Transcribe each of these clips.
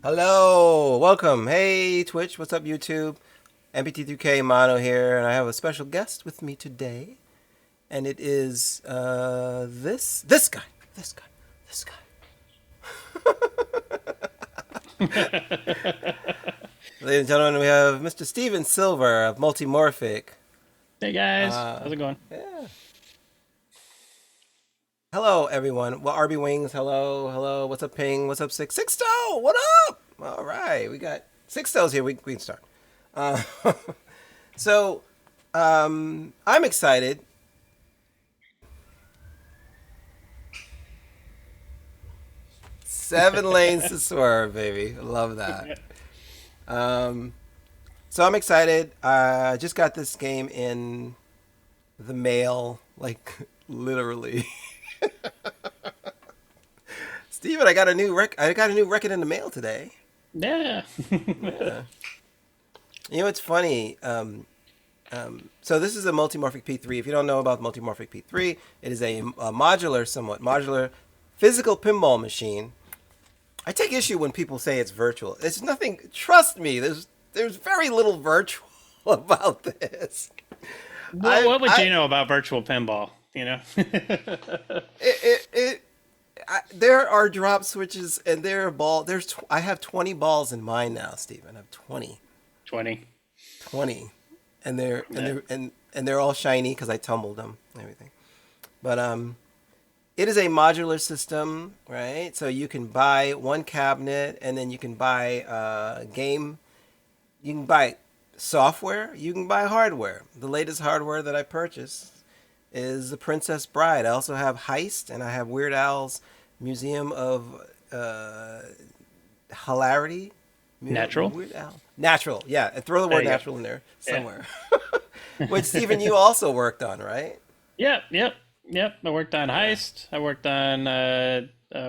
Hello, welcome. Hey, Twitch, what's up, YouTube? MPT3K Mono here, and I have a special guest with me today, and it is this guy, this guy. Ladies and gentlemen, we have Mr. Steven Silver of Multimorphic. Hey guys, how's it going? Yeah. Hello, everyone. Well, RB Wings, hello. What's up, Ping? What's up, Sixto? What up? All right, we got Sixto's here. We can start. Uh, so, I'm excited. 7 lanes to swerve, baby. Love that. Um, so I'm excited. I just got this game in the mail, like literally. Steven, I got a new record in the mail today. Yeah. Yeah. You know, it's funny. So this is a Multimorphic P3. If you don't know about Multimorphic P3, it is somewhat modular physical pinball machine. I take issue when people say it's virtual. It's nothing. Trust me. There's very little virtual about this. What would you know about virtual pinball? You know? There are drop switches and there are I have 20 balls in mine now, Steven. I have 20. 20. 20, and Yeah. they're all shiny because I tumbled them and everything. But it is a modular system, right? So you can buy one cabinet, and then you can buy game. You can buy software. You can buy hardware. The latest hardware that I purchased is the Princess Bride. I also have Heist, and I have Weird Al's Museum of Hilarity. Natural. Weird Al. Natural, yeah. And throw the There word you go. natural in there Yeah. somewhere. Which, Stephen, you also worked on, right? Yep. I worked on Yeah. Heist. I worked on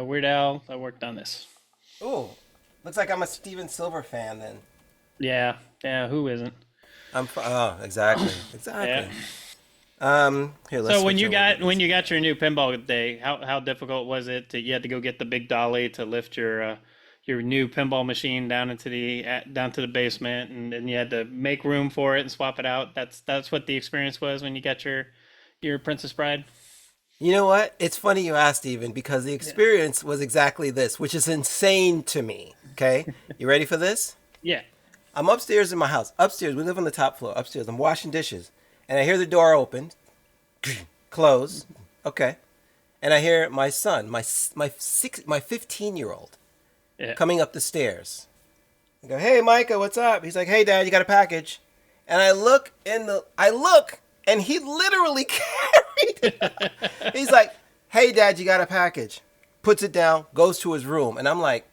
Weird Al. I worked on this. Ooh, looks like I'm a Steven Silver fan then. Yeah. Who isn't? Oh, exactly, Yeah. exactly. Here, let's So when switch you over to got this. your new pinball day, how difficult was it you had to go get the big dolly to lift your new pinball machine down into down to the basement, and you had to make room for it and swap it out. That's what the experience was when you got your Princess Bride. You know what? It's funny you asked, Steven, because the Yeah. experience was exactly this, which is insane to me. Okay, you ready for this? Yeah. I'm upstairs in my house. Upstairs, we live on the top floor. Upstairs, I'm washing dishes, and I hear the door open, close. Okay, and I hear my son, my 15-year-old, Yeah. coming up the stairs. I go, "Hey, Micah, what's up?" He's like, "Hey, Dad, you got a package?" And I look, and he literally carried it. He's like, "Hey, Dad, you got a package?" Puts it down, goes to his room, and I'm like,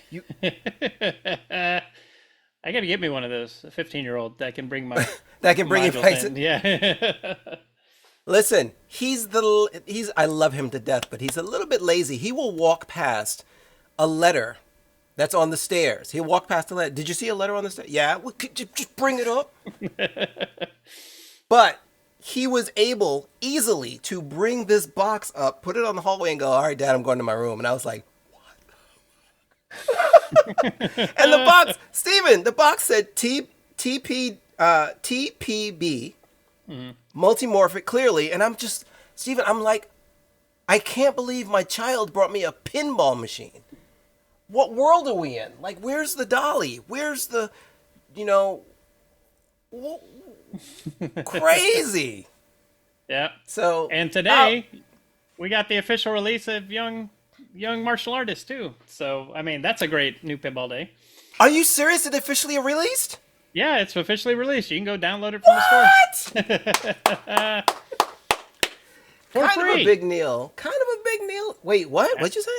"You I gotta get me one of those, a 15-year-old that can bring my that can bring you modules places." in. Yeah. Listen, he's I love him to death, but he's a little bit lazy. He will walk past a letter that's on the stairs. He'll walk past the letter. Did you see a letter on the stairs? Yeah. Well, could you just bring it up? But he was able easily to bring this box up, put it on the hallway, and go, "All right, Dad, I'm going to my room." And I was like, and the box, Steven, the box said TPB, multimorphic, clearly. And I'm just, Steven, I'm like, I can't believe my child brought me a pinball machine. What world are we in? Like, where's the dolly? Where's the, you know, w- crazy. Yeah. So, And oh, today we got the official release of young martial artists too. So I mean that's a great new pinball day. are you serious? It officially released? Yeah, it's officially released. You can go download it from What? the store for Kind of a free. big Neil. Kind of a big Neil. Wait, what? Yeah, What'd you say?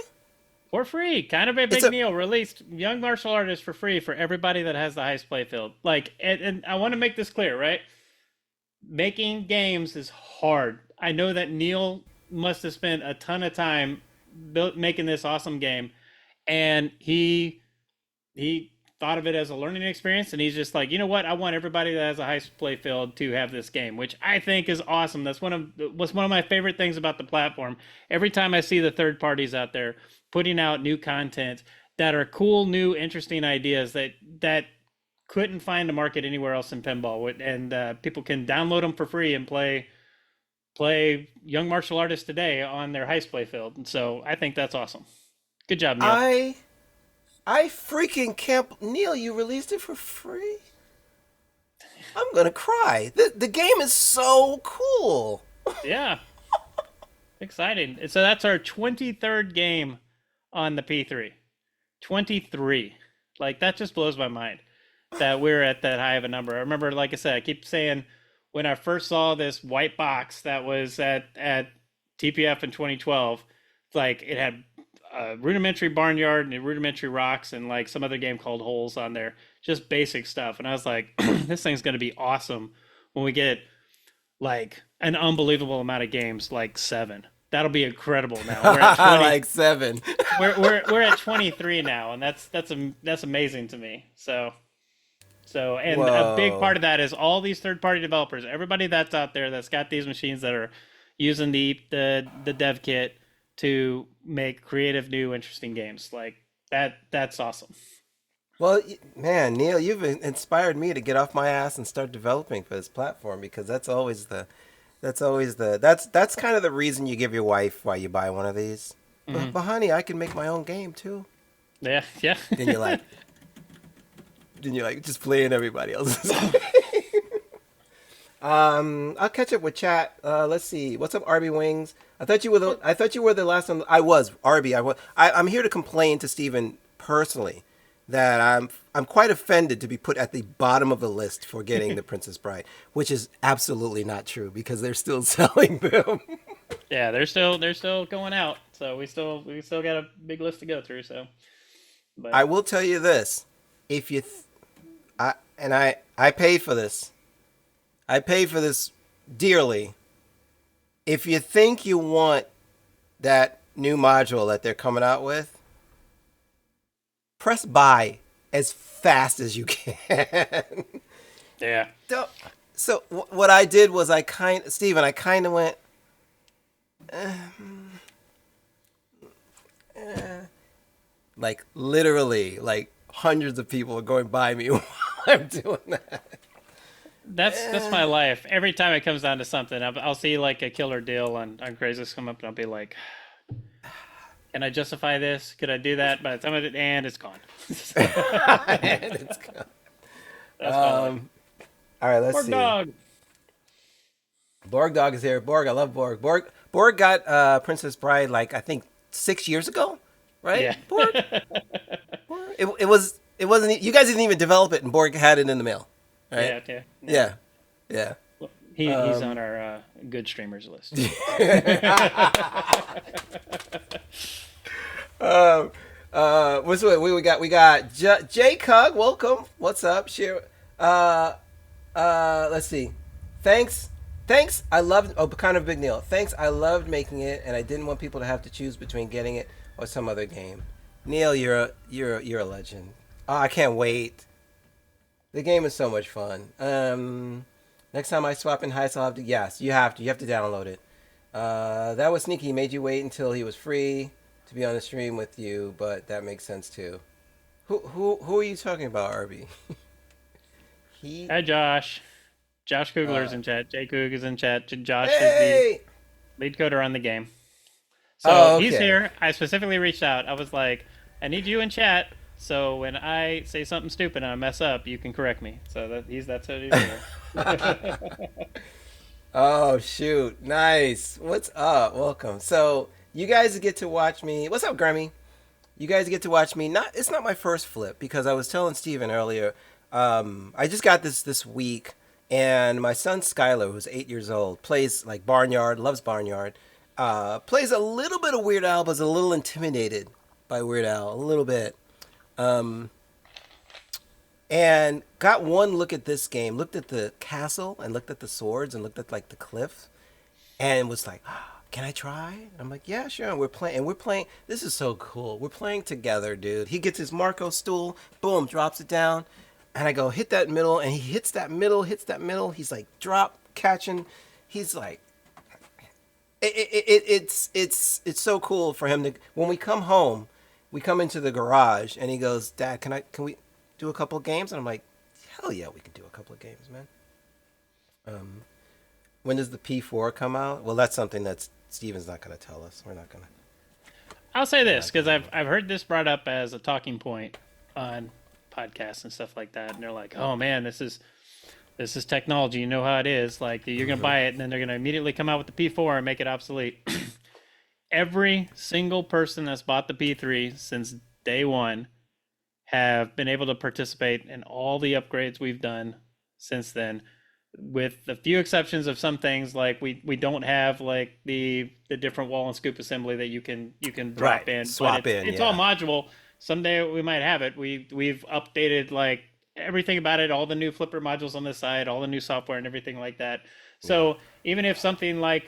for free. Kind of a It's big a. deal. Released young martial artists for free for everybody that has the highest playfield. Like, and I want to make this clear, right? Making games is hard. I know that Neil must have spent a ton of time making this awesome game, and he thought of it as a learning experience, and he's just like, you know what, I want everybody that has a high play field to have this game, which I think is awesome. That's one of my favorite things about the platform. Every time I see the third parties out there putting out new content, that are cool, new, interesting ideas that couldn't find a market anywhere else in pinball, and people can download them for free and play young martial artists today on their heist play field. And so I think that's awesome. Good job, Neil. I I freaking can't. Neil, you released it for free? I'm gonna cry. The game is so cool. Yeah, exciting. So that's our 23rd game on the P3. 23. Like that just blows my mind that we're at that high of a number. I remember, like I said, I keep saying when I first saw this white box that was at TPF in 2012, like it had a rudimentary barnyard and rudimentary rocks and like some other game called holes on there, just basic stuff. And I was like, this thing's going to be awesome when we get like an unbelievable amount of games, like 7. That'll be incredible. Now we're at 20. Like 7. We're at 23 now, and that's amazing to me. So and a big part Whoa. of that is all these third party developers, everybody that's out there that's got these machines that are using the dev kit to make creative, new, interesting games. Like that's awesome. Well, man, Neil, you've inspired me to get off my ass and start developing for this platform because that's kind of the reason you give your wife why you buy one of these. Hmm. But honey, I can make my own game too. Yeah, yeah. Then you're like, just playing everybody else's. I'll catch up with chat. Let's see. What's up, Arby Wings? I thought you were the last one. I was Arby. I'm here to complain to Steven personally that I'm quite offended to be put at the bottom of the list for getting the Princess Bride, which is absolutely not true because they're still selling them. Yeah, they're still going out. So we still got a big list to go through. So, but I will tell you this: if you, th- I pay for this. I pay for this dearly. If you think you want that new module that they're coming out with, press buy as fast as you can. yeah, Don't- so what I did was Steven, I kind of went, like literally, like hundreds of people are going by me while I'm doing that. that's my life. Every time it comes down to something, I'll see like a killer deal on Craigslist come up, and I'll be like, can I justify this? Could I do that? By the time I did, and it's gone. And it's gone. That's my life. All right, let's Poor see. dog. Borg Dog is here. Borg, I love Borg. Borg got Princess Bride like I think 6 years ago, right? Yeah. Borg. It wasn't. You guys didn't even develop it, and Borg had it in the mail, right? Yeah, yeah. Yeah, yeah. He's on our good streamers list. We got? We got J Cug. Welcome. What's up? Share. Uh, let's see. Thanks. I loved. Oh, kind of big Neil. Thanks. I loved making it, and I didn't want people to have to choose between getting it or some other game. Neil, you're a legend. Oh, I can't wait. The game is so much fun. Next time I swap in Heist, I'll have to. Yes, you have to. You have to download it. That was sneaky. He made you wait until he was free to be on the stream with you, but that makes sense too. Who are you talking about, Arby? he. Hi, Josh. Josh Kugler's Uh, in chat. Jay Coog is in chat. Josh is the hey. lead coder on the game. So Oh, he's okay. here. I specifically reached out. I was like, I need you in chat. So when I say something stupid and I mess up, you can correct me. So that's what he's here. Oh shoot, nice. What's up? Welcome. So you guys get to watch me. What's up, Grammy? You guys get to watch me. It's not my first flip because I was telling Steven earlier. I just got this week, and my son Skylar, who's 8 years old, plays like Barnyard, loves Barnyard. Plays a little bit of Weird Al, but is a little intimidated by Weird Al, a little bit. Um, and got one look at this game, looked at the castle, and looked at the swords, and looked at like the cliff, and was like, "Can I try?" And I'm like, "Yeah, sure." And we're playing. This is so cool. We're playing together, dude. He gets his Marco stool, boom, drops it down, and I go hit that middle, and he hits that middle, He's like drop catching. He's like, it's so cool for him to when we come home. we come into the garage, and he goes, "Dad, can we do a couple of games?" And I'm like, "Hell yeah, we can do a couple of games, man." Um, when does the P4 come out? Well, that's something that Steven's not going to tell us. We're not going to. I'll say We're this not because going to. I've heard this brought up as a talking point on podcasts and stuff like that, and they're like, "Oh man, this is technology. You know how it is. Like you're gonna Mm-hmm. buy it, and then they're gonna immediately come out with the P4 and make it obsolete." Every single person that's bought the P3 since day one have been able to participate in all the upgrades we've done since then, with the few exceptions of some things like we don't have like the different wall and scoop assembly that you can Right. drop in, but Swap it's in. it's all Yeah. modular. Someday we might have it. We've updated like everything about it, all the new flipper modules on this side, all the new software and everything like that. Yeah. So even if something like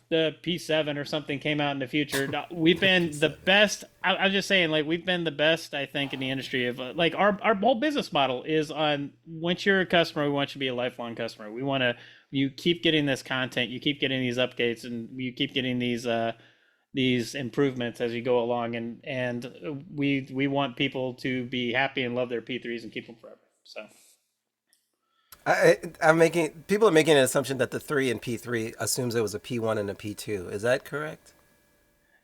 the P7 or something came out in the future, we've The been the P7. best. I'm just saying, like we've been the best, I think, in the industry of like our whole business model is on once you're a customer, we want you to be a lifelong customer. We want to you keep getting this content, you keep getting these updates, and you keep getting these improvements as you go along, and we want people to be happy and love their P3s and keep them forever. So. I'm making people are making an assumption that the three in P3 assumes it was a P1 and a P2. Is that correct?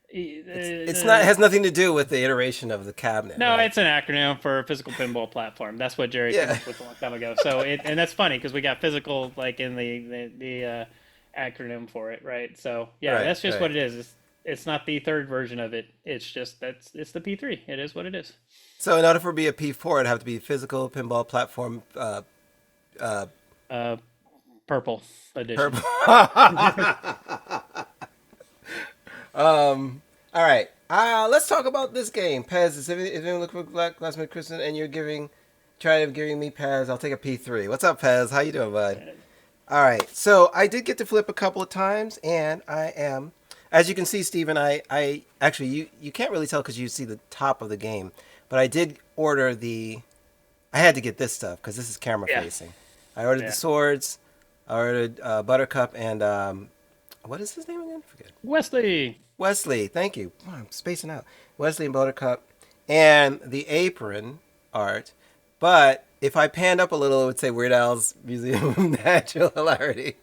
It's not. It has nothing to do with the iteration of the cabinet, No, right? it's an acronym for physical pinball platform. That's what Jerry came Yeah. up with a long time ago. So and that's funny because we got physical like in the acronym for it, right? So yeah, Right. that's just Right. what it is. It's not the third version of it. It's just it's the P3. It is what it is. So in order for it to be a P4, it'd have to be physical pinball platform. Uh, Uh, purple edition. purple. All right. Let's talk about this game. Pez, if anyone look for Black Glassman Kristen and you're giving me Pez, I'll take a P3. What's up, Pez? How you doing, bud? All right. So I did get to flip a couple of times, and I am, as you can see, Steven, I actually, you can't really tell because you see the top of the game, but I did order I had to get this stuff because this is camera Yeah, facing. I ordered the yeah. swords, I ordered Buttercup, and what is his name again? I forget. Wesley. Wesley, thank you. Oh, I'm spacing out. Wesley and Buttercup, and the apron art. But if I panned up a little, it would say Weird Al's Museum of Natural Hilarity.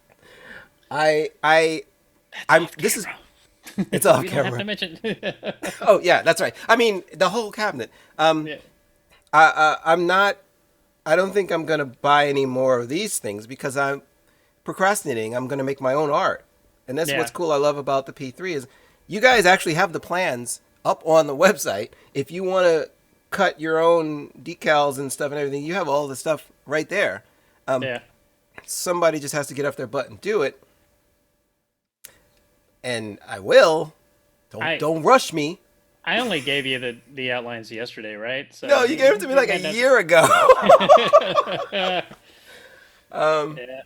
I, I, That's I'm. off This is. camera. It's off We don't have to camera. mention. Oh yeah, that's right. I mean, the whole cabinet. Yeah, I'm not. I don't think I'm gonna buy any more of these things because I'm procrastinating. I'm gonna make my own art, and that's what's yeah, cool. I love about the P3 is you guys actually have the plans up on the website. If you want to cut your own decals and stuff and everything, you have all the stuff right there. yeah. Somebody just has to get off their butt and do it, and I will. Don't I don't rush me. I only gave you the outlines yesterday, right? So No, you gave it to me like got a that. year ago. Yeah,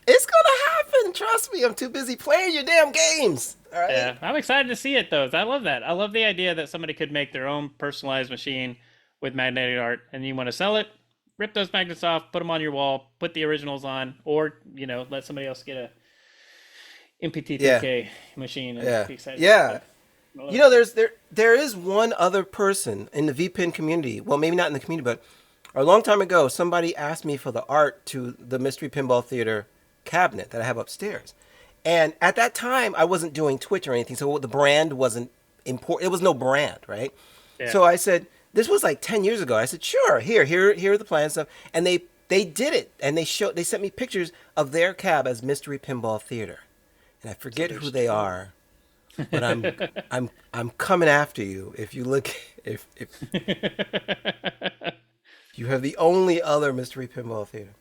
It's gonna happen. Trust me. I'm too busy playing your damn games. All right. yeah. I'm excited to see it though. I love that. I love the idea that somebody could make their own personalized machine with magnetic art, and you want to sell it, rip those magnets off, put them on your wall, put the originals on, or let somebody else get a Yeah. MPT3K machine and Yeah. be excited about Yeah. that. I love You it. know, there is one other person in the VPN community. Well, maybe not in the community, but a long time ago, somebody asked me for the art to the Mystery Pinball Theater cabinet that I have upstairs. And at that time, I wasn't doing Twitch or anything, so the brand wasn't important. It was no brand, right? Yeah, So I said, this was like 10 years ago. I said, sure, here are the plans stuff. And they did it, and they sent me pictures of their cab as Mystery Pinball Theater. And I so forget who there's they two. are, but I'm coming after you if you look if you have the only other Mystery Pinball Theater.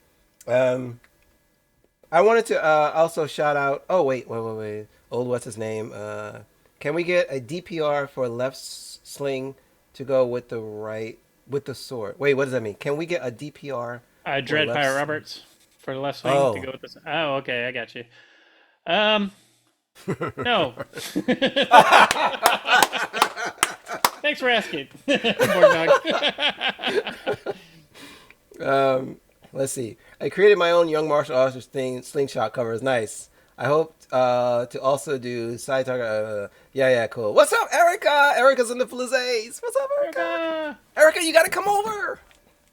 Um, I wanted to also shout out. Oh wait. Old what's his name? Can we get a DPR for left sling to go with the right with the sword? Wait, what does that mean? Can we get a DPR for Dread left? Pirate Roberts for the left swing to Oh, go with this. Oh, okay, I got you. Um, no. Thanks for asking, Borg Dog. let's see. I created my own Young Martial Arts thing. Slingshot cover is nice. I hope to also do side talk. Yeah, cool. What's up, Erica? Erica's in the Flizays. What's up, Erica? Erica! Erica, you gotta come over.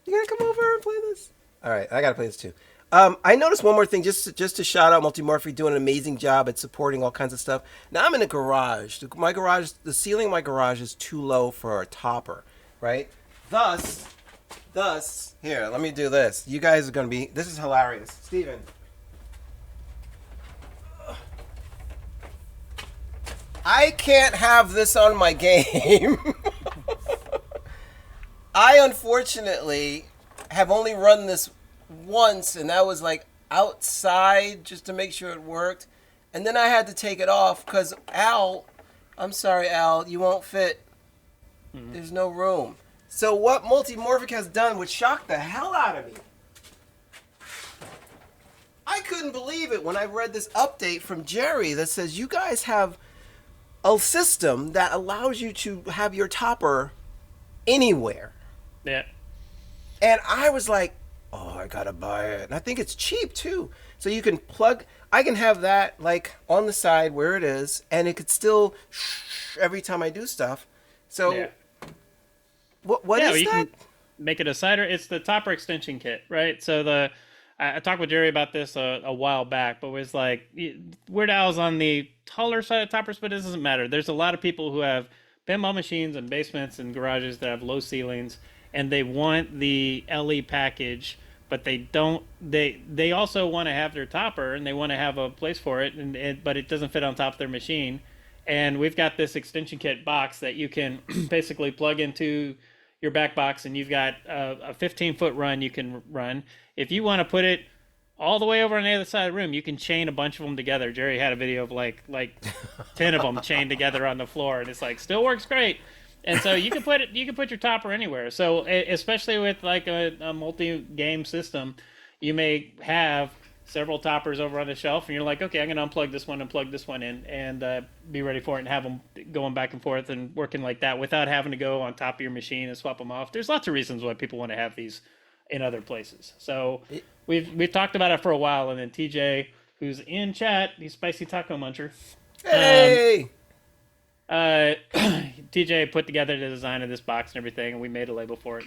You gotta come over and play this. All right, I gotta play this too. I noticed one more thing, just to shout out Multimorphic, doing an amazing job at supporting all kinds of stuff. Now I'm in a garage. My garage, the ceiling of my garage is too low for a topper, right? Thus, here, let me do this. You guys are gonna be. This is hilarious, Steven. I can't have this on my game. I unfortunately have only run this once, and that was like outside just to make sure it worked. And then I had to take it off because Al, I'm sorry, Al, you won't fit. There's no room. So what Multimorphic has done would shock the hell out of me. I couldn't believe it when I read this update from Jerry that says you guys have a system that allows you to have your topper anywhere. Yeah. And I was like, oh, I gotta buy it. And I think it's cheap too. So you can plug, I can have that like on the side where it is, and it could still every time I do stuff. So Yeah. what Yeah, is you that? can make it a cider. It's the topper extension kit, right? So I talked with Jerry about this a while back, but it was like Weird Al's on the taller side of toppers, but it doesn't matter. There's a lot of people who have pinball machines and basements and garages that have low ceilings, and they want the LE package, but they don't. They also want to have their topper, and they want to have a place for it, but it doesn't fit on top of their machine. And we've got this extension kit box that you can basically plug into your back box, and you've got a 15-foot run you can run. If you want to put it all the way over on the other side of the room, you can chain a bunch of them together. Jerry had a video of like 10 of them chained together on the floor, and it's like still works great. And so you can put your topper anywhere. So especially with like a multi-game system, you may have several toppers over on the shelf, and you're like, okay, I'm going to unplug this one and plug this one in, and be ready for it, and have them going back and forth and working like that without having to go on top of your machine and swap them off. There's lots of reasons why people want to have these in other places. So we've talked about it for a while, and then TJ, who's in chat, he's Spicy Taco Muncher. Hey! TJ put together the design of this box and everything, and we made a label for it.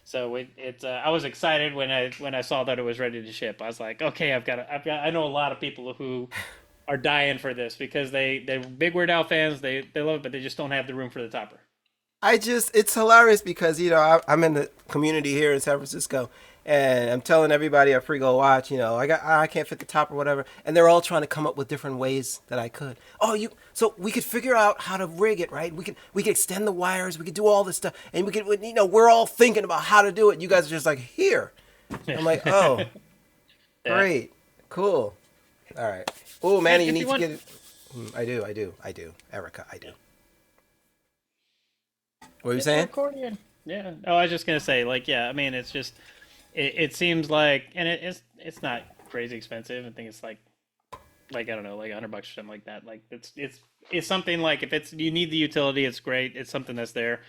So I was excited when I saw that it was ready to ship. I was like, okay, I know a lot of people who are dying for this because they're big Weird Al fans. They love it, but they just don't have the room for the topper. It's hilarious because, I'm in the community here in San Francisco, and I'm telling everybody at Free Go Watch, I can't fit the top or whatever, and they're all trying to come up with different ways that I could. So we could figure out how to rig it, right? We could extend the wires, we could do all this stuff, and we could, we're all thinking about how to do it. You guys are just like, here. I'm like, oh, Yeah. great, cool, all right. Oh, Manny, you If need you to want- get it. I do, Erica, I do. What were you It's saying? accordion. Yeah. Oh, I was just gonna say, like, yeah. I mean, it's just, it seems like, and it's not crazy expensive. I think it's like I don't know, like $100 or something like that. Like it's something like if it's you need the utility, it's great. It's something that's there,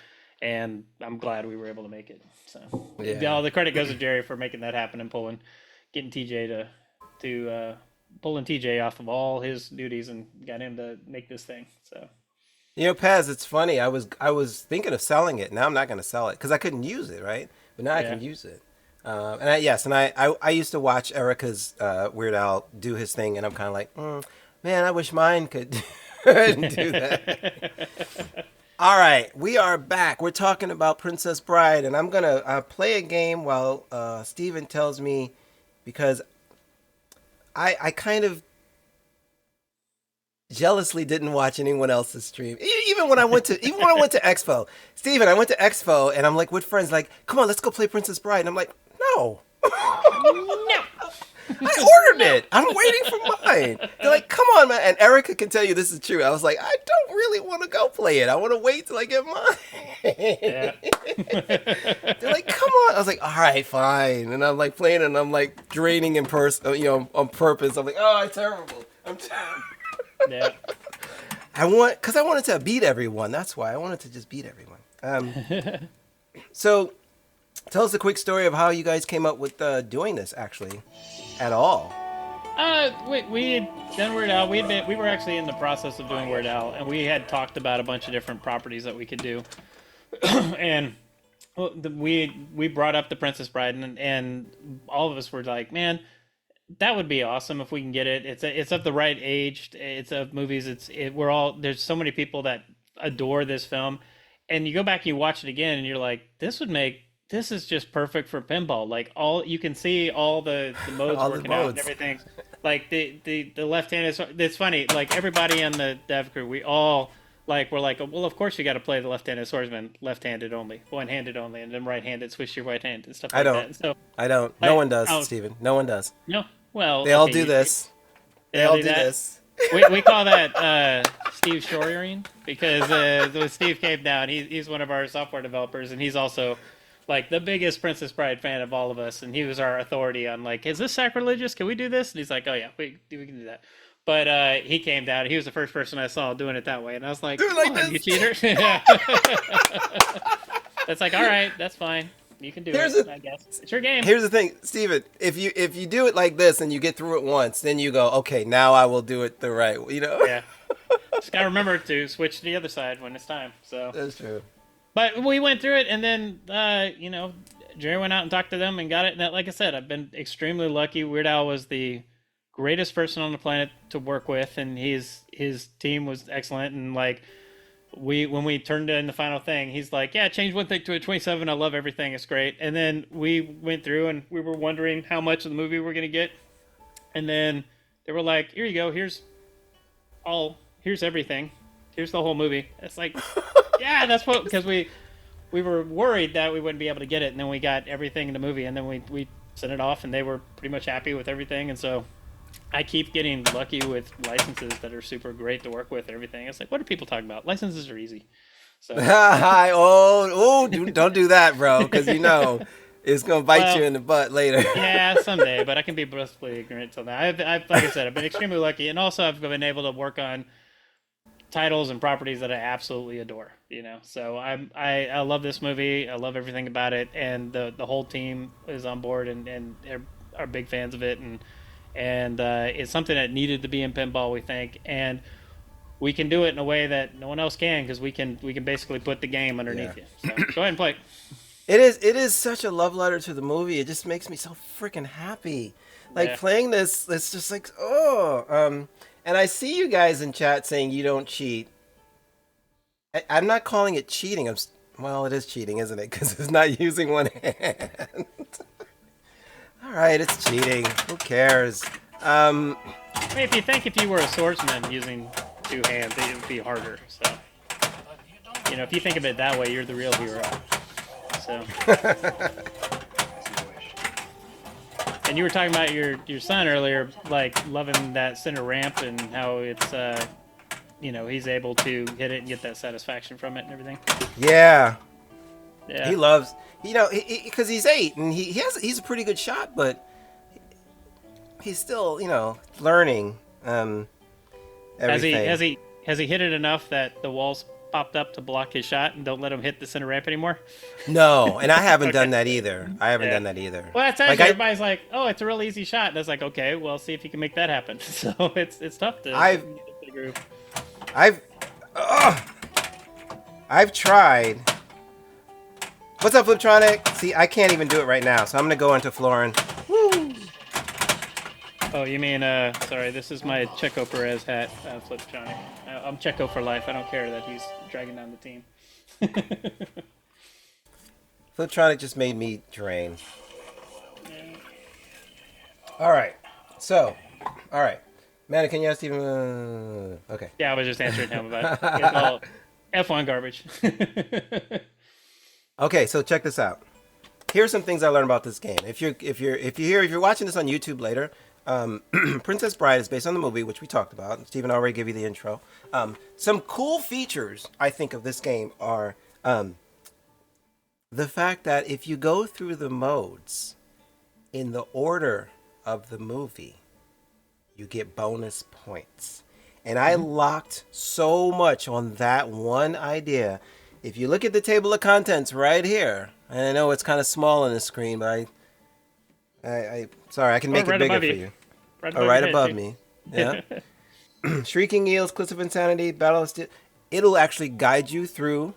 and I'm glad we were able to make it. So Yeah. all the credit goes to Jerry for making that happen and getting TJ to pulling TJ off of all his duties and got him to make this thing. So. Paz, it's funny. I was thinking of selling it. Now I'm not going to sell it because I couldn't use it, right? But now I can use it. I used to watch Erica's Weird Al do his thing, and I'm kind of like, man, I wish mine could do that. All right, we are back. We're talking about Princess Bride, and I'm gonna play a game while Steven tells me, because I kind of jealously didn't watch anyone else's stream. Even when I went to Expo, Steven, I went to Expo, and I'm like with friends, like, come on, let's go play Princess Bride, and I'm like, no. No. I ordered it. I'm waiting for mine. They're like, come on, man. And Erica can tell you this is true. I was like, I don't really want to go play it. I want to wait till I get mine. Yeah. They're like, come on. I was like, all right, fine. And I'm like playing, and I'm like draining in person, on purpose. I'm like, oh, I'm terrible. I'm terrible. Yeah. Because I wanted to beat everyone. That's why I wanted to just beat everyone. So, tell us a quick story of how you guys came up with doing this, actually, at all. We had done Weird Al. We were actually in the process of doing Weird Al, and we had talked about a bunch of different properties that we could do, and well, we brought up the Princess Bride, and all of us were like, man, that would be awesome if we can get it. It's of the right age. It's of movies. We're all there's so many people that adore this film, and you go back and you watch it again, and you're like, this is just perfect for pinball. Like all you can see all the modes All the working out and modes. everything. Like the left hand is it's funny. Like everybody in the dev crew, we all like we're like, well, of course you got to play the left-handed swordsman, left-handed only, one-handed only, and then right-handed switch your right hand and stuff I like don't. that. So I don't. No like, one does, oh Steven. No one does. no, well, They all okay, do this. They they'll all do do that. this. We call that Steve Shoring because when Steve came down, he's one of our software developers, and he's also like the biggest Princess Bride fan of all of us, and he was our authority on like, is this sacrilegious? Can we do this? And he's like, oh yeah, we can do that. But he came down. He was the first person I saw doing it that way, and I was like, Do it like come on, you this. cheater! That's like, all right, that's fine. You can do Here's it. a I guess it's your game. Here's the thing, Steven. If you do it like this and you get through it once, then you go, okay, now I will do it the right way. You know. Yeah, just gotta remember to switch to the other side when it's time. So. That's true. But we went through it, and then Jerry went out and talked to them and got it. And that, like I said, I've been extremely lucky. Weird Al was the greatest person on the planet to work with, and his team was excellent. And like when we turned in the final thing, he's like, "Yeah, change one thing to a 27. I love everything. It's great." And then we went through, and we were wondering how much of the movie we're gonna get. And then they were like, "Here you go. Here's everything. Here's the whole movie." It's like. Yeah, that's what because we were worried that we wouldn't be able to get it, and then we got everything in the movie, and then we sent it off, and they were pretty much happy with everything, and so I keep getting lucky with licenses that are super great to work with and everything. It's like, what are people talking about? Licenses are easy. So Don't do that, bro, because you know it's gonna bite you in the butt later. yeah, someday, but I can be blissfully ignorant till then. I've like I said, I've been extremely lucky, and also I've been able to work on titles and properties that I absolutely adore, So I love this movie. I love everything about it, and the whole team is on board and are big fans of it, and it's something that needed to be in pinball, we think, and we can do it in a way that no one else can because we can basically put the game underneath you. So go ahead and play. It is such a love letter to the movie. It just makes me so freaking happy. Like playing this, it's just like and I see you guys in chat saying you don't cheat. I'm not calling it cheating. Well, it is cheating, isn't it? Because it's not using one hand. All right, it's cheating. Who cares? If you were a swordsman using two hands, it would be harder. So, if you think of it that way, you're the real hero. So. And you were talking about your son earlier, like loving that center ramp and how it's, he's able to hit it and get that satisfaction from it and everything. Yeah. Yeah. He loves, because he's 8 and he's a pretty good shot, but he's still, learning everything. Has he hit it enough that the walls popped up to block his shot and don't let him hit the center ramp anymore? No, and I haven't done that either. Done that either. Well, that's actually everybody's like, "Oh, it's a real easy shot." And it's like, okay, well, see if you can make that happen. So it's tough to get the groove. I've tried. What's up, Fliptronic? See, I can't even do it right now, so I'm gonna go into Florin. Woo! Oh, you mean, sorry, this is my Checo Perez hat, Fliptronic. I'm Checo for life. I don't care that he's dragging down the team. Fliptronic just made me drain. All right. Manny, can you ask Steven? Okay. Yeah, I was just answering him about it. It's all F1 garbage. Okay, so check this out. Here's some things I learned about this game. If you're watching this on YouTube later, Princess Bride is based on the movie, which we talked about. Steven already gave you the intro. Some cool features, I think, of this game are the fact that if you go through the modes in the order of the movie, you get bonus points. And I locked so much on that one idea. If you look at the table of contents right here, and I know it's kind of small on the screen, but I sorry, I can make it bigger for you. right Oh, above your right head above too. me. Yeah. Shrieking Eels, Cliffs of Insanity, Battle of Steel. It'll actually guide you through.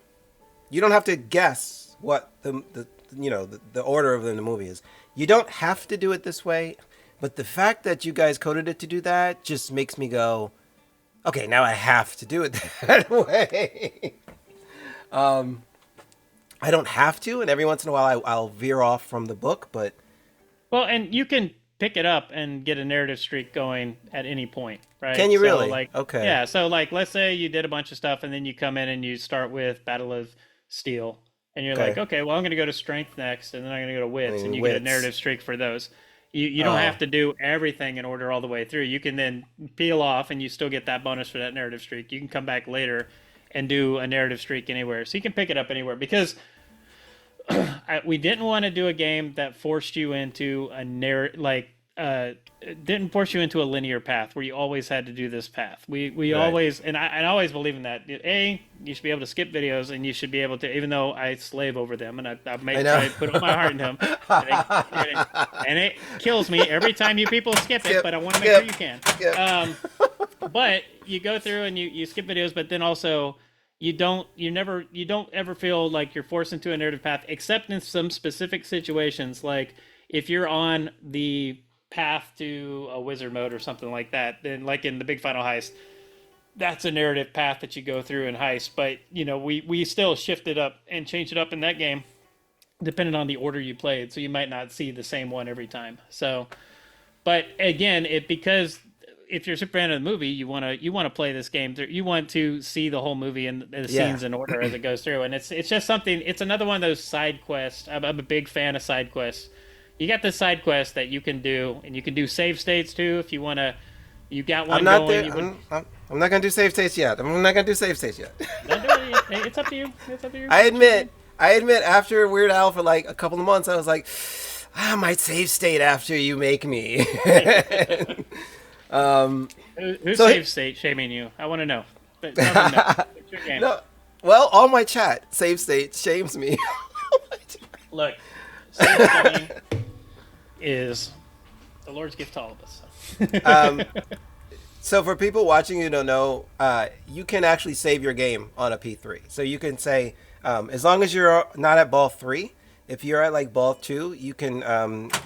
You don't have to guess what the order of the movie is. You don't have to do it this way, but the fact that you guys coded it to do that just makes me go, okay, now I have to do it that way. I don't have to, and every once in a while I'll veer off from the book, but Well, and you can pick it up and get a narrative streak going at any point, can right? you So really? like, Okay. yeah, so like let's say you did a bunch of stuff and then you come in and you start with Battle of Steel and you're like, Okay. okay, well I'm going to go to Strength next and then I'm going to go to I Wits and mean, you get a wits. narrative streak for those. You don't Oh, have to do everything in order all the way through. You can then peel off and you still get that bonus for that narrative streak. You can come back later and do a narrative streak anywhere. So you can pick it up anywhere because we didn't want to do a game that forced you into a didn't force you into a linear path where you always had to do this path. We right. always I always believe in that. You should be able to skip videos and you should be able to, even though I slave over them and I I make know. try to put all my heart into them, and it kills me every time you people skip it. Skip, But I want to make sure skip, you can. skip. But you go through and you skip videos, but then also you don't ever feel like you're forced into a narrative path except in some specific situations, like if you're on the path to a wizard mode or something like that, then like in the big final heist, that's a narrative path that you go through in heist. But we still shifted up and changed it up in that game depending on the order you played, so you might not see the same one every time. So but again, it because if you're a super fan of the movie, you want to play this game. You want to see the whole movie and the Yeah. scenes in order as it goes through. And it's just something. It's another one of those side quests. I'm a big fan of side quests. You got this side quest that you can do, and you can do save states too if you want to. You got I'm one not going. there. You would I'm not gonna do save states yet. I'm not gonna do save states yet. don't do it. It's up to you. It's up to you. I admit. I admit. After Weird Al for like a couple of months, I was like, I might save state after you make me. Who so save state shaming you? I want to know. But tell them no. It's your game. no. Well, all my chat save state shames me. Look, save stating is the Lord's gift to all of us. um, so for people watching who don't know, you can actually save your game on a P3. So you can say, as long as you're not at ball 3, if you're at like ball 2, you can,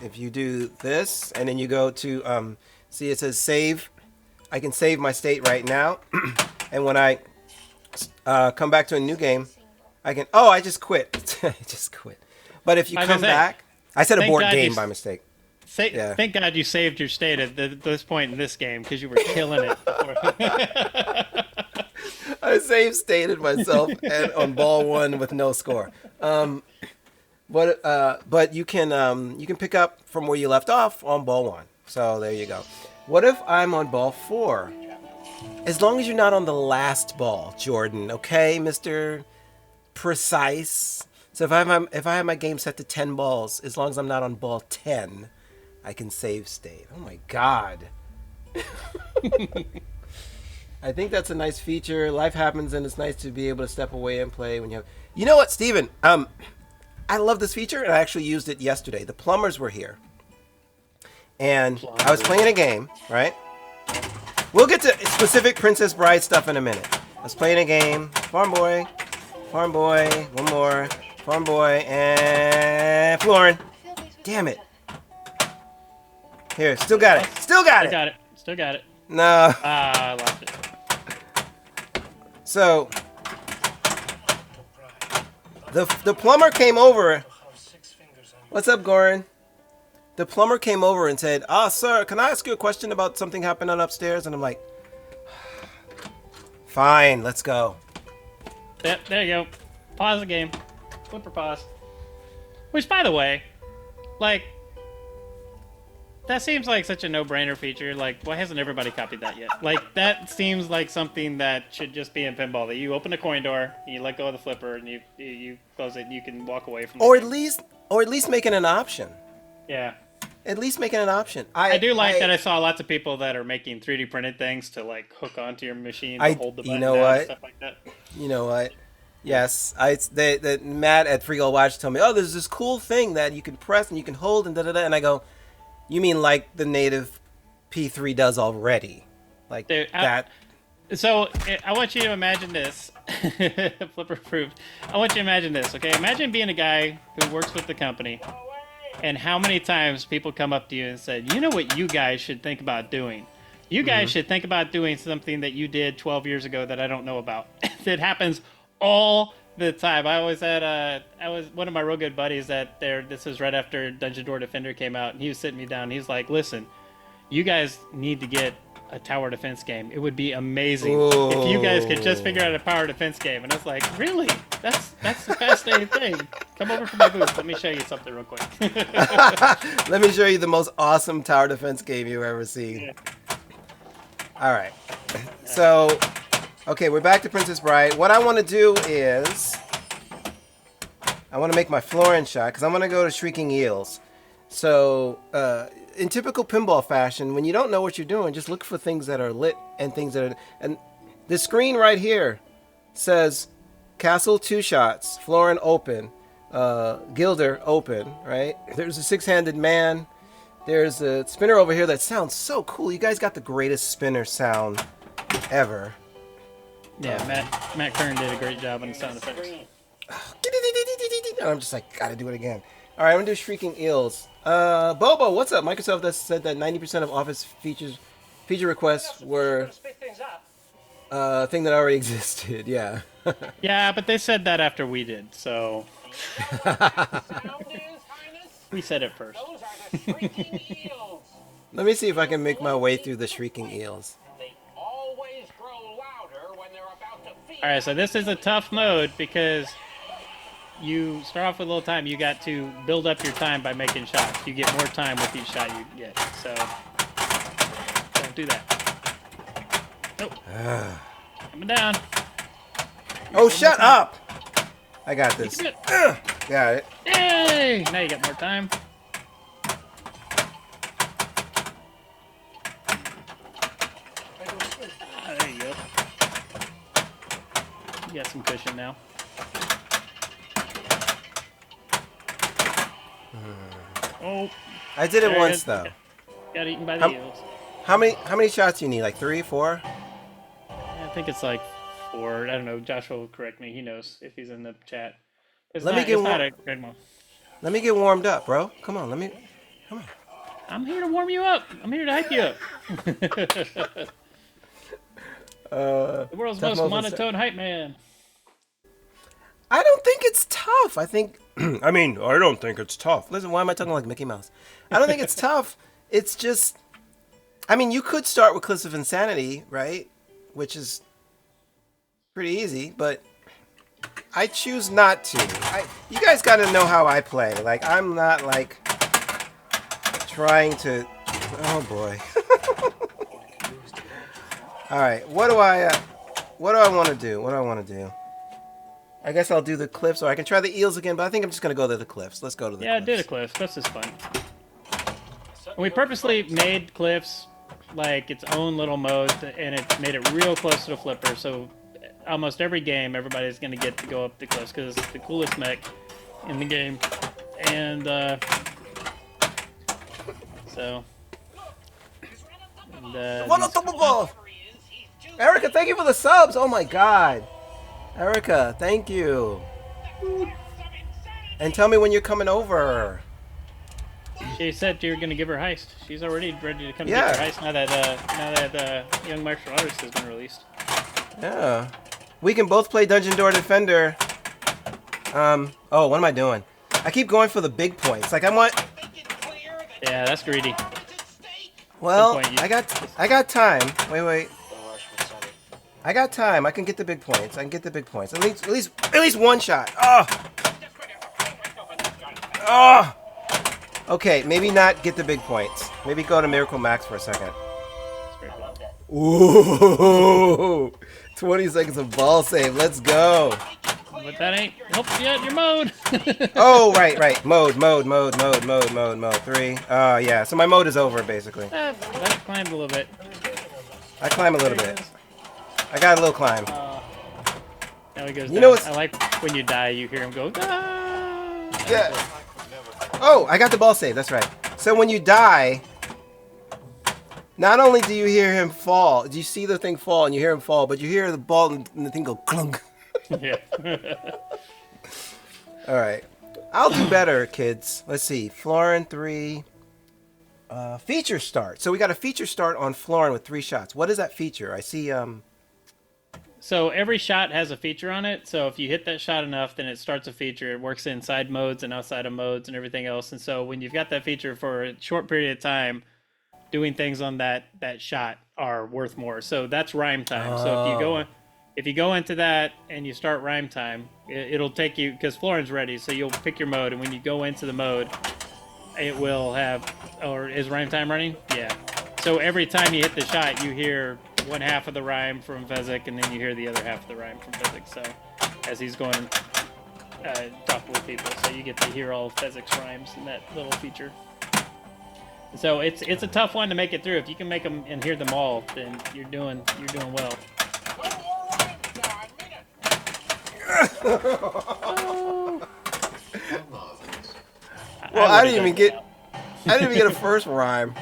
if you do this and then you go to, see it says save, I can save my state right now. And when I come back to a new game, I can, oh, I just quit. I just quit. But if you I was come gonna say, back, I said thank abort God game by mistake. Yeah. thank God you saved your state at this point in this game because you were killing it. I save stated myself and on ball 1 with no score. But you can pick up from where you left off on ball 1. So there you go. What if I'm on ball 4? As long as you're not on the last ball, Jordan. Okay, Mr. Precise. So if I have my game set to 10 balls, as long as I'm not on ball 10, I can save state. Oh my god. I think that's a nice feature. Life happens, and it's nice to be able to step away and play when you have. You know what, Steven? I love this feature, and I actually used it yesterday. The plumbers were here, and I was playing a game. Right? We'll get to specific Princess Bride stuff in a minute. I was playing a game. Farm boy, one more, farm boy, and Florin. Damn it! Here, still got it. Still got Still it. got it. Still got it. No. Ah, I lost it. So the plumber came over. What's up, Goran? The plumber came over and said, sir, can I ask you a question about something happening upstairs?" And I'm like, "Fine, let's go." Yep, there you go. Pause the game. Flipper pause. Which, by the way, like, that seems like such a no-brainer feature. Like, why hasn't everybody copied that yet? Like, that seems like something that should just be in Pinball. That you open a coin door, you let go of the flipper, and you close it, and you can walk away from. Or the at game. least making an option. Yeah. At least making an option. I do like that. I saw lots of people that are making 3D printed things to like hook onto your machine to hold the button down and stuff like that. You know what? Yes, Matt at Free Gold Watch told me, "Oh, there's this cool thing that you can press and you can hold and da da da." And I go, "You mean like the native P3 does already. Like Dude, that. so I want you to imagine this. Flipper approved. I want you to imagine this, okay? Imagine being a guy who works with the company, and how many times people come up to you and said, "You know what you guys should think about doing? You guys should think about doing something that you did 12 years ago that I don't know about." It happens all the time. I always had I was one of my real good buddies that there. This was right after Dungeon Door Defender came out, and he was sitting me down. And he's like, "Listen, you guys need to get a tower defense game. It would be amazing if you guys could just figure out a tower defense game." And I was like, "Really? That's the fascinating thing. Come over to my booth. Let me show you something real quick." Let me show you the most awesome tower defense game you've ever seen. Yeah. All right. So, okay, we're back to Princess Bride. What I want to do is I want to make my Florin shot because I'm going to go to Shrieking Eels. So, in typical pinball fashion, when you don't know what you're doing, just look for things that are lit and things that are... And the screen right here says Castle 2 shots, Florin open, Gilder open, right? There's a six-handed man. There's a spinner over here that sounds so cool. You guys got the greatest spinner sound ever. Yeah, Matt Kern did a great job on the sound effects. And I'm just like, gotta do it again. All right, I'm gonna do Shrieking Eels. Bobo, what's up? Microsoft has said that 90% of Office feature requests were a thing that already existed. Yeah. Yeah, but they said that after we did, so we said it first. Let me see if I can make my way through the Shrieking Eels. All right, so this is a tough mode because you start off with a little time. You got to build up your time by making shots. You get more time with each shot you get. So don't do that. Nope. Coming down. Oh, shut up! I got this. Got it. Yay! Now you got more time. There you go. You got some cushion now. Oh. I did it once though. Got eaten by the eels. How many shots do you need? Like 3, 4? I think it's like 4. I don't know. Joshua will correct me. He knows if he's in the chat. Let me get warmed up, bro. Come on. Come on. I'm here to warm you up. I'm here to hype you up. The world's most monotone hype man. I don't think it's tough. I think... I don't think it's tough. Listen, why am I talking like Mickey Mouse? I don't think it's tough. It's just... you could start with Cliffs of Insanity, right? Which is pretty easy, but I choose not to. You guys got to know how I play. Like, I'm not, like, trying to... Oh, boy. All right, what do I want to do? What do I want to do? I guess I'll do the cliffs, or I can try the eels again, but I think I'm just going to go to the cliffs. Let's go to the cliffs. Yeah, I did a cliffs. Cliffs is fun. And we purposely made cliffs like its own little mode, and it made it real close to the flipper, so almost every game, everybody's going to get to go up the cliffs, because it's the coolest mech in the game. And, so... And, Erica, thank you for the subs. Oh my god. Erica, thank you. And tell me when you're coming over. She said you were going to give her heist. She's already ready to come get her heist now that Young Martial Artist has been released. Yeah. We can both play Dungeon Door Defender. Oh, what am I doing? I keep going for the big points. Like I want... Yeah, that's greedy. Well, I got time. Wait. I got time. I can get the big points. At least one shot. Oh. Okay, maybe not get the big points. Maybe go to Miracle Max for a second. Ooh. 20 seconds of ball save. Let's go. But that ain't helped you out in your mode. Oh, right. Mode. 3. Yeah. So my mode is over, basically. I climbed a little bit. I climb a little bit. I got a little climb. Now he goes down. You know what's... I like when you die, you hear him go, ah! Yeah. Oh, I got the ball save. That's right. So when you die, Not only do you hear him fall, do you see the thing fall and you hear him fall, but you hear the ball and the thing go clunk. Yeah. All right. I'll do better, kids. Let's see. Florin 3. Feature start. So we got a feature start on Florin with 3 shots. What is that feature? I see. So every shot has a feature on it. So if you hit that shot enough, then it starts a feature. It works inside modes and outside of modes and everything else. And so when you've got that feature for a short period of time, doing things on that shot are worth more. So that's rhyme time. So if you go into that and you start rhyme time, it'll take you because Florin's ready. So you'll pick your mode, and when you go into the mode, it will have. Or is rhyme time running? Yeah. So every time you hit the shot, you hear one half of the rhyme from Fezzik, and then you hear the other half of the rhyme from Fezzik. So as he's going talking with people, so you get to hear all of Fezzik's rhymes in that little feature. So it's a tough one to make it through. If you can make them and hear them all, then you're doing well. Well, I didn't even get a first rhyme.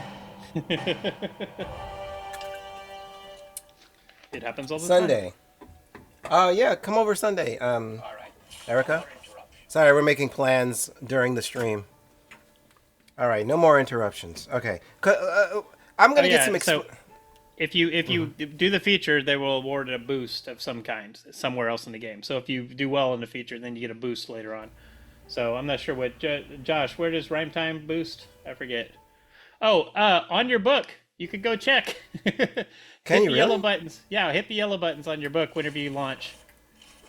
It happens all the Sunday. Oh yeah, come over Sunday. Erica. Sorry, we're making plans during the stream. All right, no more interruptions. Okay, I'm gonna get some. So if you do the feature, they will award a boost of some kind somewhere else in the game. So if you do well in the feature, then you get a boost later on. So I'm not sure what Josh. Where does rhyme time boost? I forget. Oh, on your book, you could go check. Can you really? Yellow buttons? Yeah, hit the yellow buttons on your book whenever you launch.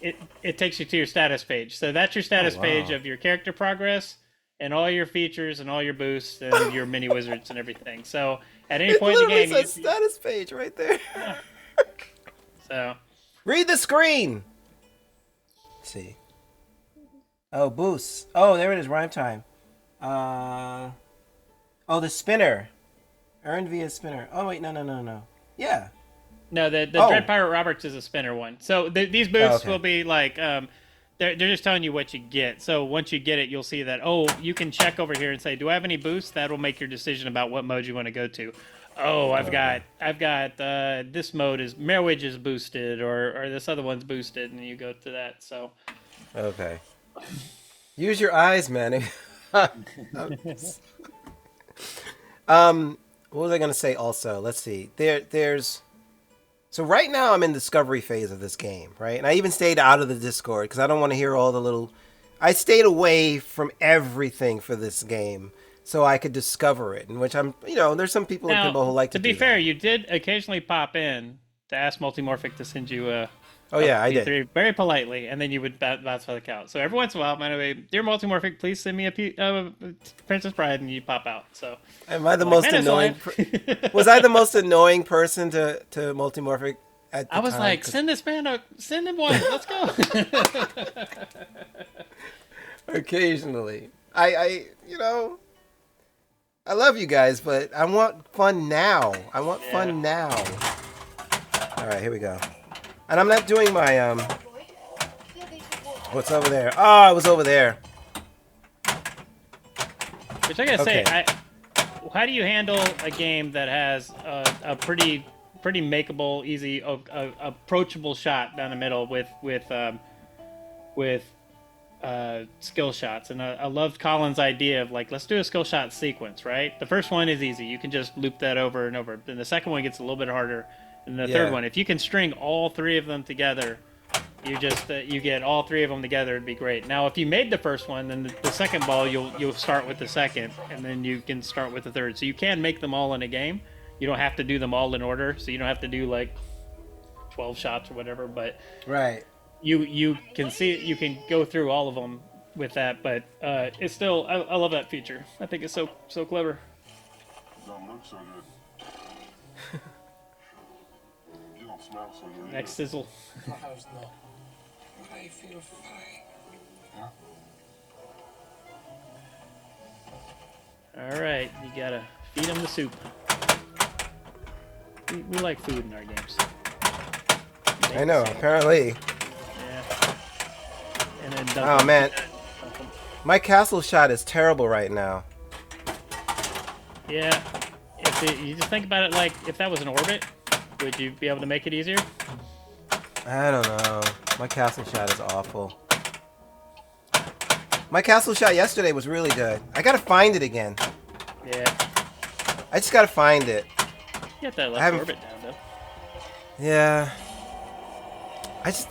It takes you to your status page. So that's your status page of your character progress and all your features and all your boosts and your mini wizards and everything. So at any point in the game, says status page right there. Yeah. So read the screen. Let's see. Oh, boosts. Oh, there it is. Rhyme time. Oh, the spinner. Earned via spinner. Oh wait, no. Yeah. No, the Dread Pirate Roberts is a spinner one. So these boosts will be like they're just telling you what you get. So once you get it, you'll see that you can check over here and say, do I have any boosts? That'll make your decision about what mode you want to go to. Oh, I've got this mode is Marriage is boosted or this other one's boosted, and you go to that. So okay. Use your eyes, man. What was I gonna say? Also, let's see. There's. So right now I'm in discovery phase of this game, right? And I even stayed out of the Discord because I don't want to hear all the little. I stayed away from everything for this game so I could discover it. In which there's some people in Pinball who like to. To be fair, you did occasionally pop in to ask Multimorphic to send you a. Oh yeah, I did. Very politely, and then you would bounce for the count. So every once in a while, by the way, dear Multimorphic, please send me a Princess Bride, and you pop out. So am I the most annoying? Was I the most annoying person to Multimorphic at the time? I was like, send this man send him one. Let's go. Occasionally, I love you guys, but I want fun now. Fun now. All right, here we go. And I'm not doing my, what's over there? Oh, I was over there. Which I gotta say, how do you handle a game that has a pretty makeable, easy, approachable shot down the middle with skill shots? And I loved Colin's idea of like, let's do a skill shot sequence, right? The first one is easy. You can just loop that over and over. Then the second one gets a little bit harder. And the third one, if you can string all 3 of them together, you just you get all 3 of them together. It'd be great. Now, if you made the first one, then the second ball you'll start with the second, and then you can start with the third. So you can make them all in a game. You don't have to do them all in order. So you don't have to do like 12 shots or whatever. But right, you can you can go through all of them with that. But it's still I love that feature. I think it's so clever. Don't look so good. Next sizzle. How's not? I feel fine. Yeah. All right, you gotta feed them the soup. We like food in our games. I know, apparently. Yeah. And then oh man, my castle shot is terrible right now. Yeah. You just think about it like if that was an orbit, would you be able to make it easier? I don't know. My castle shot is awful. My castle shot yesterday was really good. I gotta find it again. Yeah. I just gotta find it. You got that left orbit down though. Yeah. I just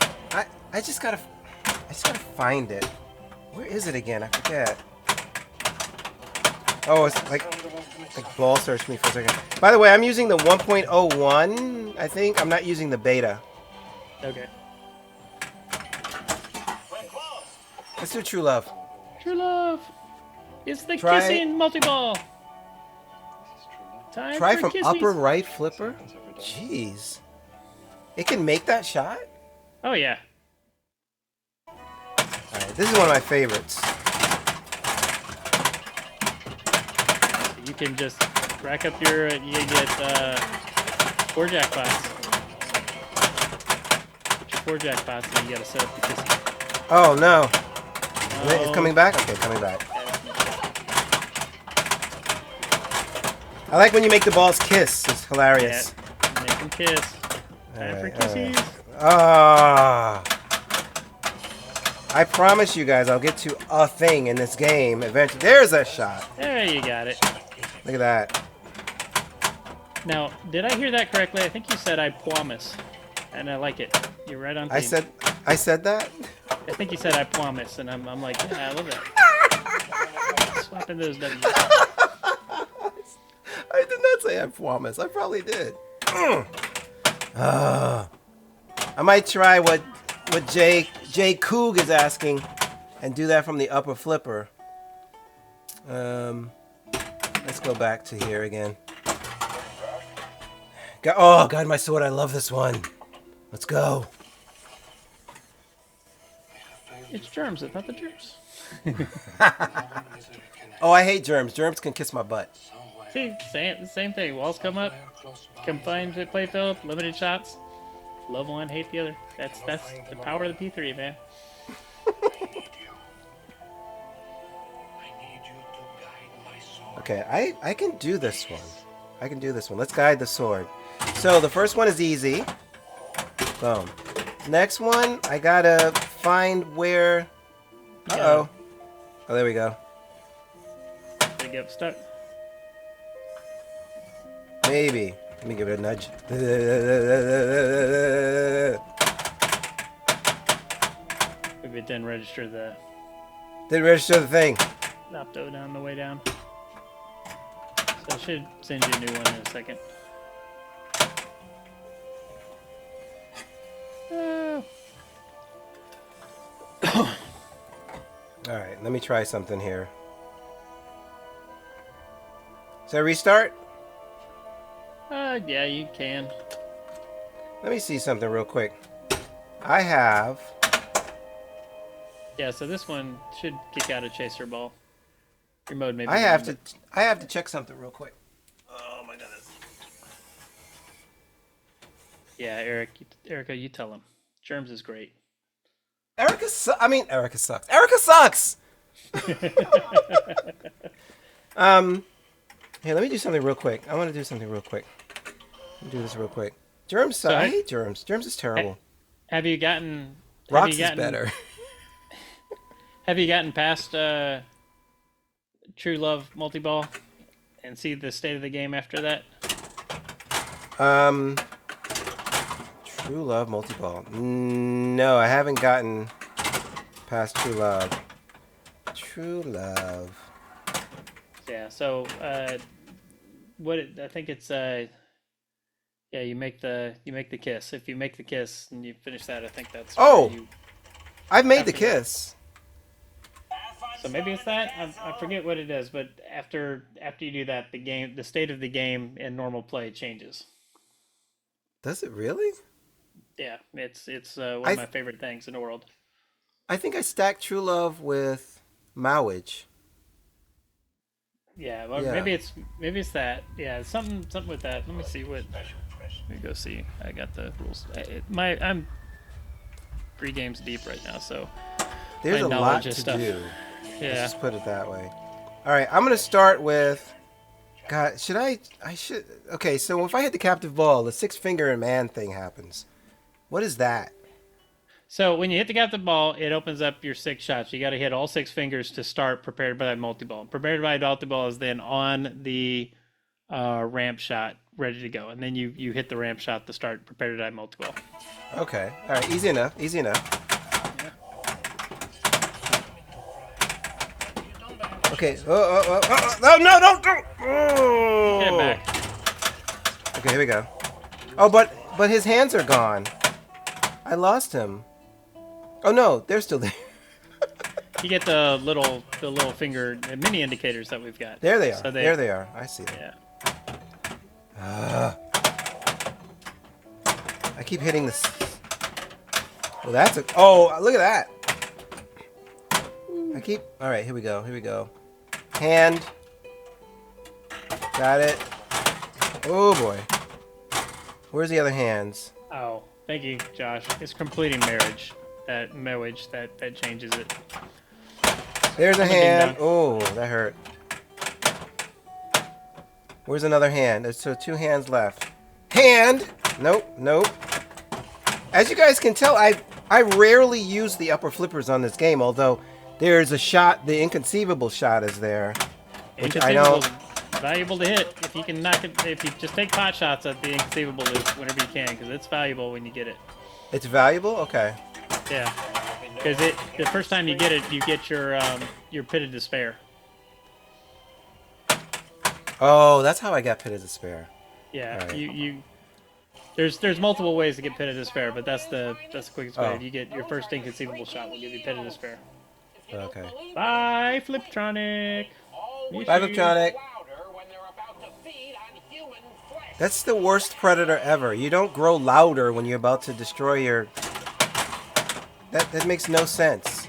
gotta find it. Where is it again? I forget. Oh, it's like ball searched me for a second. By the way, I'm using the 1.01, I think. I'm not using the beta. Okay. Let's do True Love. True love. It's the Try- kissing multi-ball. Time Try for from kissies. upper right flipper? Jeez. It can make that shot? Oh yeah. Alright, this is one of my favorites. You can just rack up your. You get 4 jackpots. Get your 4 jackpots, and you gotta set up the kissing. Oh no. Oh. It's coming back? Okay, coming back. I like when you make the balls kiss. It's hilarious. Yeah. Make them kiss. Time for kissies. Ah. I promise you guys I'll get to a thing in this game eventually. There's a shot. There you got it. Look at that. Now, did I hear that correctly? I think you said I promise, and I like it. You're right on theme. I said that? I think you said I promise, and I'm like, yeah, I love that. Swapping those W's. I did not say I promise. I probably did. I might try what Jay Coog is asking and do that from the upper flipper. Let's go back to here again. Oh, God, my sword. I love this one. Let's go. It's germs. I thought the germs. Oh, I hate germs. Germs can kiss my butt. See, same thing. Walls come up, confined to playfield, limited shots. Love one, hate the other. That's the power of the P3, man. Okay, I can do this one. I can do this one. Let's guide the sword. So the first one is easy. Boom. Next one, I gotta find where. Uh-oh. Oh, there we go. They get stuck. Maybe. Let me give it a nudge. Maybe it didn't register the Didn't register the thing. opto down the way down. So I should send you a new one in a second. Alright, let me try something here. Should I restart? Yeah, you can. Let me see something real quick. I have. Yeah, so this one should kick out a chaser ball. Your mode maybe. I have to check something real quick. Oh my goodness. Yeah, Erica, you tell him. Germs is great. Erica sucks. Erica sucks. Here, let me do something real quick. I want to do something real quick. Let me do this real quick. Germs suck. I hate germs. Germs is terrible. Have you gotten? Rocks is better. Have you gotten past True Love multi-ball and see the state of the game after that? True Love multi-ball. No, I haven't gotten past True Love. True Love. Yeah. So I think it's yeah, you make the kiss. If you make the kiss and you finish that, I think that's. Oh, you, I've made the kiss. So maybe it's that. I forget what it is, but after you do that, the state of the game in normal play changes. Does it really? Yeah, it's one of my favorite things in the world. I think I stacked True Love with Mowage. Yeah, well, Yeah. maybe it's that. Yeah, something with that. Let me see what. Let me go see. I got the rules. I'm 3 games deep right now, so There's my a lot knowledge to of stuff. do. Yeah. Let's just put it that way. All right, I'm gonna start with God, should I? I should. Okay, so if I hit the captive ball, the six finger man thing happens. What is that? So when you hit the captive ball, it opens up your 6 shots. You got to hit all 6 fingers to start prepared by multi-ball. Prepared by multi-ball is then on the ramp shot, ready to go, and then you hit the ramp shot to start prepared by multi-ball. Okay, all right, easy enough. Easy enough. Yeah. Okay. Oh, no, don't. Get it Oh. back. Okay, here we go. Oh, but his hands are gone. I lost him. Oh no, they're still there. You get the little finger mini indicators that we've got. There they are. So There they are. I see them. Yeah. I keep hitting this. Well, that's a. Oh, look at that. I keep. All right, here we go. Here we go. Hand. Got it. Oh boy. Where's the other hands? Oh, thank you, Josh. It's completing marriage. That marriage that changes it. There's a I'm a hand. ding-dong. Oh, that hurt. Where's another hand? There's so 2 hands left. Hand. Nope. Nope. As you guys can tell, I rarely use the upper flippers on this game, although there's a shot, the inconceivable shot is there. Which I Inconceivable don't. is valuable to hit if you can knock it. If you just take pot shots at the inconceivable loop whenever you can, because it's valuable when you get it. It's valuable? Okay. Yeah, because the first time you get it, you get your pit of despair. Oh, that's how I got Pit of Despair. Yeah, Right. you. There's multiple ways to get pit of despair, but that's the quickest way. Oh. If you get your first inconceivable shot, will give you pit of despair. Okay. Bye, Fliptronic. Miss Bye, you. Victronic. That's the worst predator ever. You don't grow louder when you're about to destroy your... That makes no sense.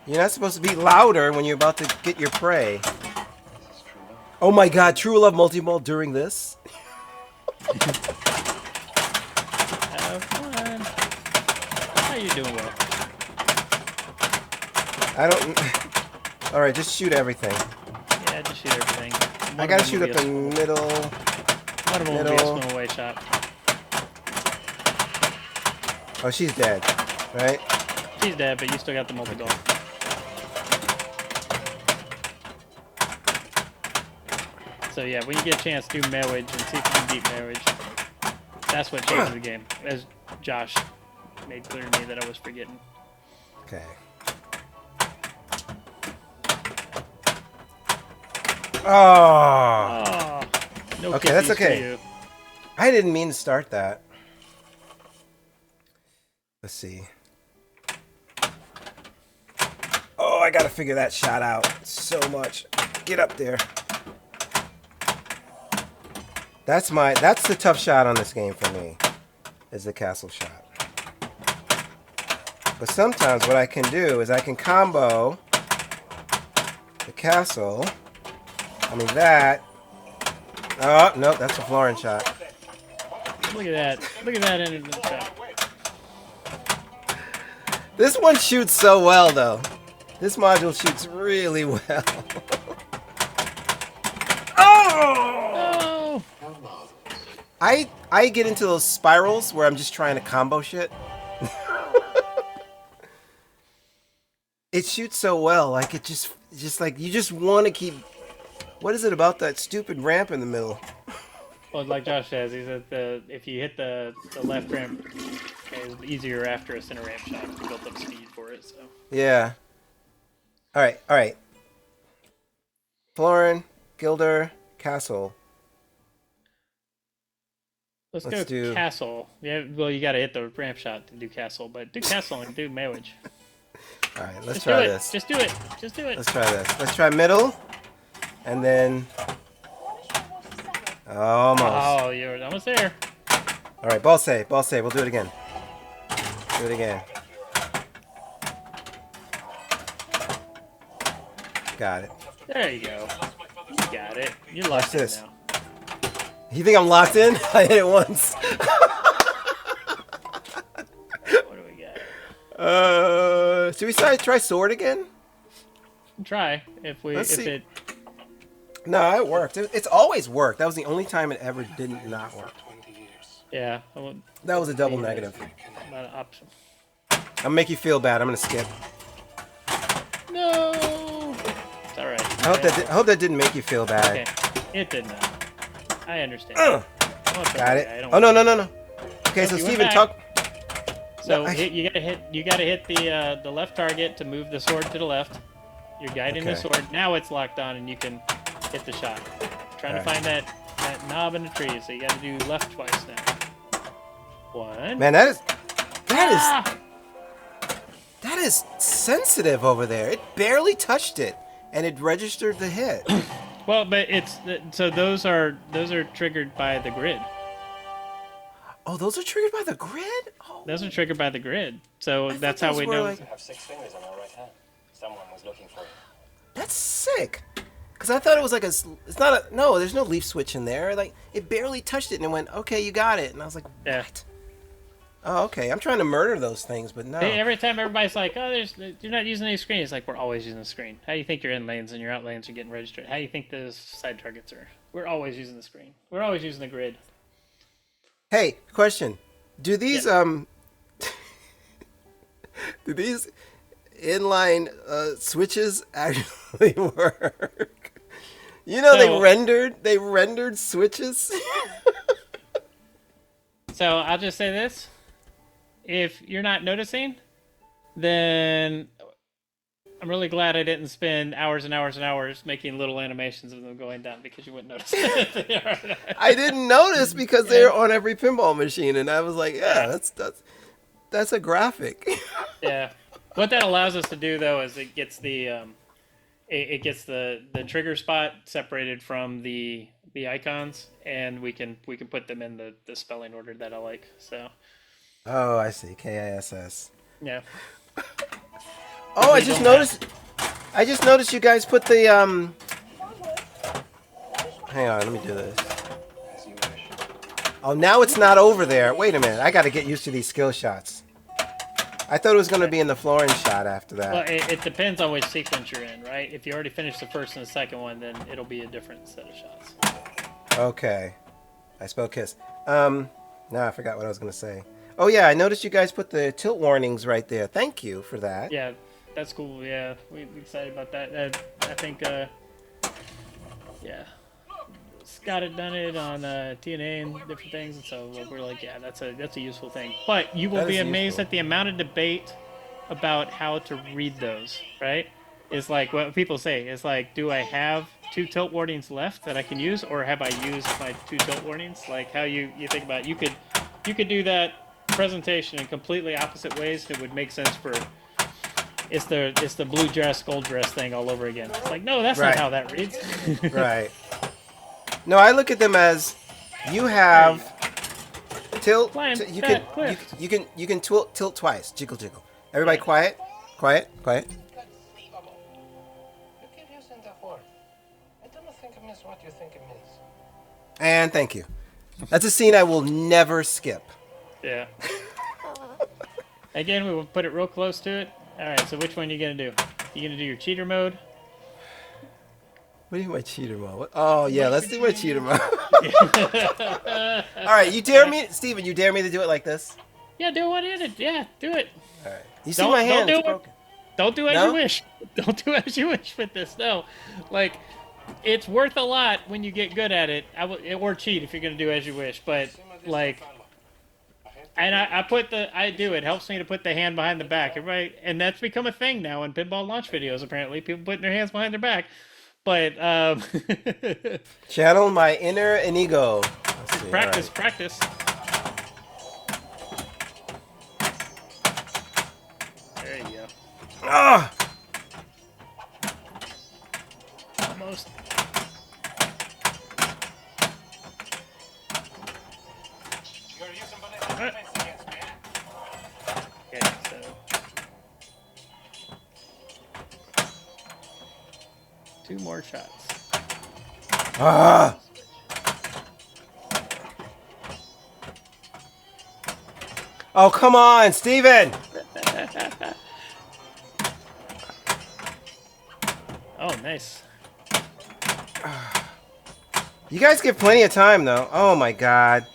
You're not supposed to be louder when you're about to get your prey. Oh my god, True Love Multimorphic during this? Have fun. How you doing, well? I don't... Alright, just shoot everything. Yeah, just shoot everything. I gotta shoot up the middle. One of them will be a middle. swim away shot. Oh, she's dead. Right? She's dead, but you still got the multi-goal. So yeah, when you get a chance, do marriage and see if you can beat marriage. That's what changes the game, as Josh made clear to me that I was forgetting. Okay. Oh! Oh, no Okay, that's kisses for okay. you. I didn't mean to start that. Let's see. Oh, I gotta figure that shot out so much. Get up there. That's the tough shot on this game for me, is the castle shot. But sometimes what I can do is I can combo the castle. I mean that. Oh, no, that's a Florin shot. Look at that. Look at that end of the shot. This one shoots so well, though. This module shoots really well. Oh! Oh! I get into those spirals where I'm just trying to combo shit. It shoots so well, like it just like you just want to keep. What is it about that stupid ramp in the middle? Well, like Josh says, he said if you hit the left ramp, it's easier after a center ramp shot. You built up speed for it, so. Yeah. All right. Florin, Gilder, Castle. Let's Let's go do- castle. Yeah, well, you got to hit the ramp shot to do castle, but do castle and do marriage. All right, let's Just try do it. this. Just do it. Just do it. Let's try this. Let's try middle, and then almost. Oh, you're almost there. All right, ball save. We'll do it again. Do it again. Got it. There you go. You got it. You're Watch locked in this. now. You think I'm locked in? I hit it once. What do we got? Should we try sword again? try if Let's see. it. No, it worked. It's always worked. That was the only time it ever didn't not work. 20 years. Yeah, That was a double negative. not an option. I'll make you feel bad. I'm gonna skip. No, it's all right. I hope that didn't make you feel bad. Okay, it did not. I understand. Got it. Oh no. Okay, so you went Steven, back. talk. So No, you gotta hit the left target to move the sword to the left. You're guiding the Okay. sword. Now it's locked on and you can hit the shot. Trying to find that knob in the tree, so you gotta do left twice now. One. Man, that Ah! is sensitive over there. It barely touched it, and it registered the hit. Well, but so those are triggered by the grid. Oh, those are triggered by the grid. Oh, Those are triggered by the grid. So thought that's how those we were know. like- You have 6 fingers on your right hand. Someone was looking for you. that's sick. Cause I thought it was like it's not a no. There's no leaf switch in there. Like it barely touched it, and it went okay. You got it, and I was like, Yeah. what? Oh, okay. I'm trying to murder those things, but no. Every time everybody's like, "Oh, you're not using any screen," it's like we're always using the screen. How do you think your in lanes and your out lanes are getting registered? How do you think those side targets are? We're always using the screen. We're always using the grid. Hey, question. Do these do these inline switches actually work? You know, So- they rendered switches. So I'll just say this: if you're not noticing, then I'm really glad I didn't spend hours and hours and hours making little animations of them going down because you wouldn't notice. I didn't notice because they're on every pinball machine, and I was like, yeah, that's a graphic. Yeah. What that allows us to do though is it gets the trigger spot separated from the icons, and we can put them in the spelling order that I like. So Oh, I see. KISS. yeah. Oh, I just noticed you guys put the Hang on, let me do this. As you wish. Oh, now it's not over there. Wait a minute. I got to get used to these skill shots. I thought it was going to be in the flooring shot after that. Well, it depends on which sequence you're in, right? If you already finished the first and the second one, then it'll be a different set of shots. Okay. I spelled kiss. Now I forgot what I was going to say. Oh, yeah, I noticed you guys put the tilt warnings right there. Thank you for that. Yeah, that's cool. Yeah, we're excited about that. I think, yeah, Scott had done it on TNA and different things, and so we're like, yeah, that's a useful thing. But you will That be is amazed useful. at the amount of debate about how to read those. Right? It's like what people say. It's like, do I have 2 tilt warnings left that I can use, or have I used my 2 tilt warnings? Like how you think about it. You could do that presentation in completely opposite ways. It would make sense for. It's the blue dress, gold dress thing all over again. It's like, no, that's Right. not how that reads. Right. No, I look at them as you have tilt. Climb, you fat cliff. you can tilt twice. Jiggle jiggle. Everybody quiet. Quiet. Conceivable. You keep using that word. I don't think it means what you think it means. And thank you. That's a scene I will never skip. Yeah. Again, we will put it real close to it. All right. So which one are you gonna do? You gonna do your cheater mode? What do you mean my cheater mode? Oh yeah, let's do my cheater mode. All right, you dare me, Steven, you dare me to do it like this? Yeah, do one-handed. Yeah, do it. All right. You see Don't- my don't hand? do It's it. broken. Don't do as No? you wish. Don't do as you wish with this. No, like it's worth a lot when you get good at it. Or cheat if you're gonna do as you wish. But like, and I do. It helps me to put the hand behind the back. Everybody, and that's become a thing now in pinball launch videos. Apparently, people putting their hands behind their back. But Channel my inner inigo. Let's see, practice, all practice. There you go. right. Ah! Almost. You're using ballistic Alright. defense against me. Okay, so 2 more shots. Ah! Oh, come on, Steven! Oh, nice. You guys get plenty of time, though. Oh, my God.